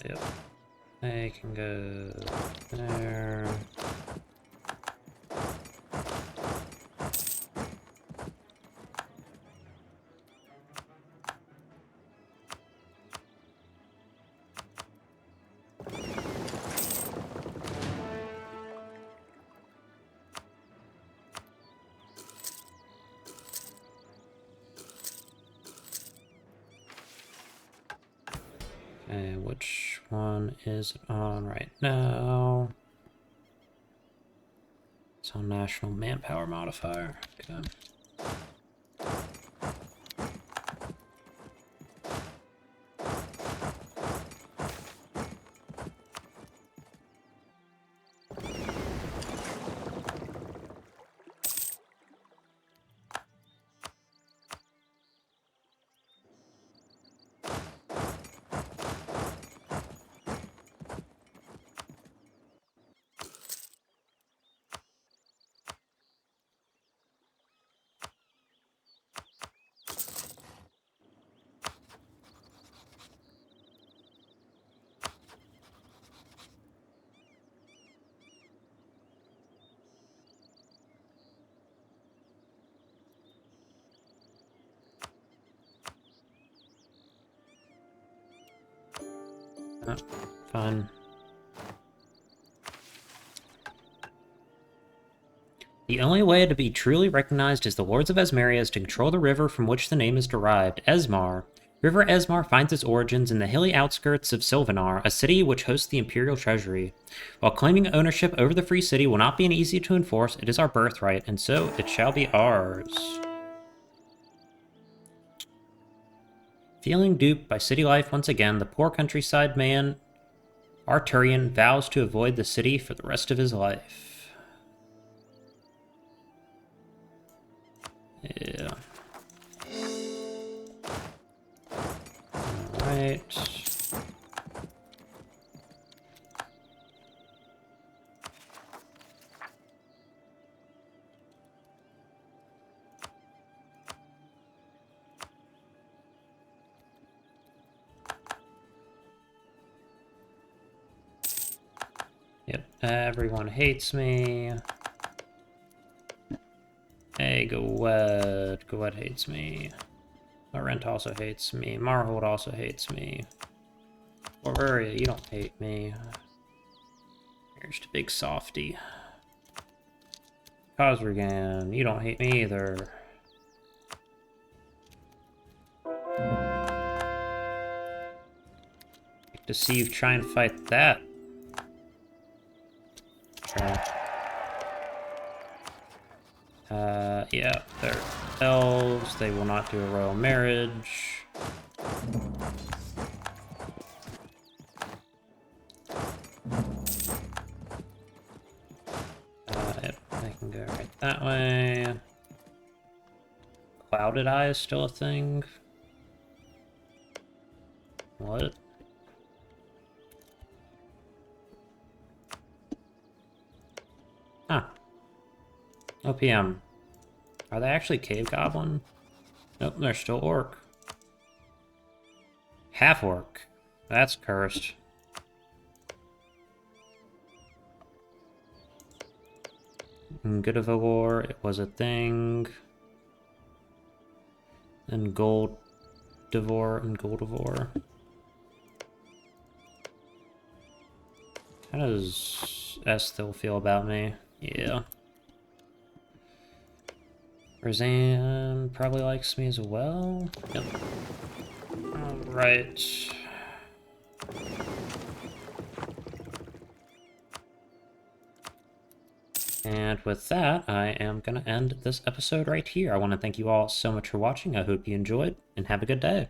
[SPEAKER 1] Yep. They can go there. Okay, which one is it on right now? It's on National Manpower Modifier. Okay. Oh, fine. The only way to be truly recognized as the Lords of Esmeria is to control the river from which the name is derived, Esmar. River Esmar finds its origins in the hilly outskirts of Sylvanar, a city which hosts the Imperial Treasury. While claiming ownership over the free city will not be easy to enforce, it is our birthright, and so it shall be ours. Feeling duped by city life once again, the poor countryside man, Arturian, vows to avoid the city for the rest of his life. Yeah. Alright. Yep, everyone hates me. Hey, Goed hates me. Laurent also hates me. Marhold also hates me. Aurelia, you don't hate me. You're just a big softy. Cosrigan, you don't hate me either. Like to see you try and fight that. Okay. Yeah, they're elves. They will not do a royal marriage. Yep, they can go right that way. Clouded Eye is still a thing. What? Huh. OPM. Are they actually Cave Goblin? Nope, they're still Orc. Half Orc. That's cursed. Good of a War, it was a thing. And Gold Devore and Goldivore. How does Esthil feel about me? Yeah. Razan probably likes me as well. Yep. Alright. And with that, I am going to end this episode right here. I want to thank you all so much for watching. I hope you enjoyed, and have a good day.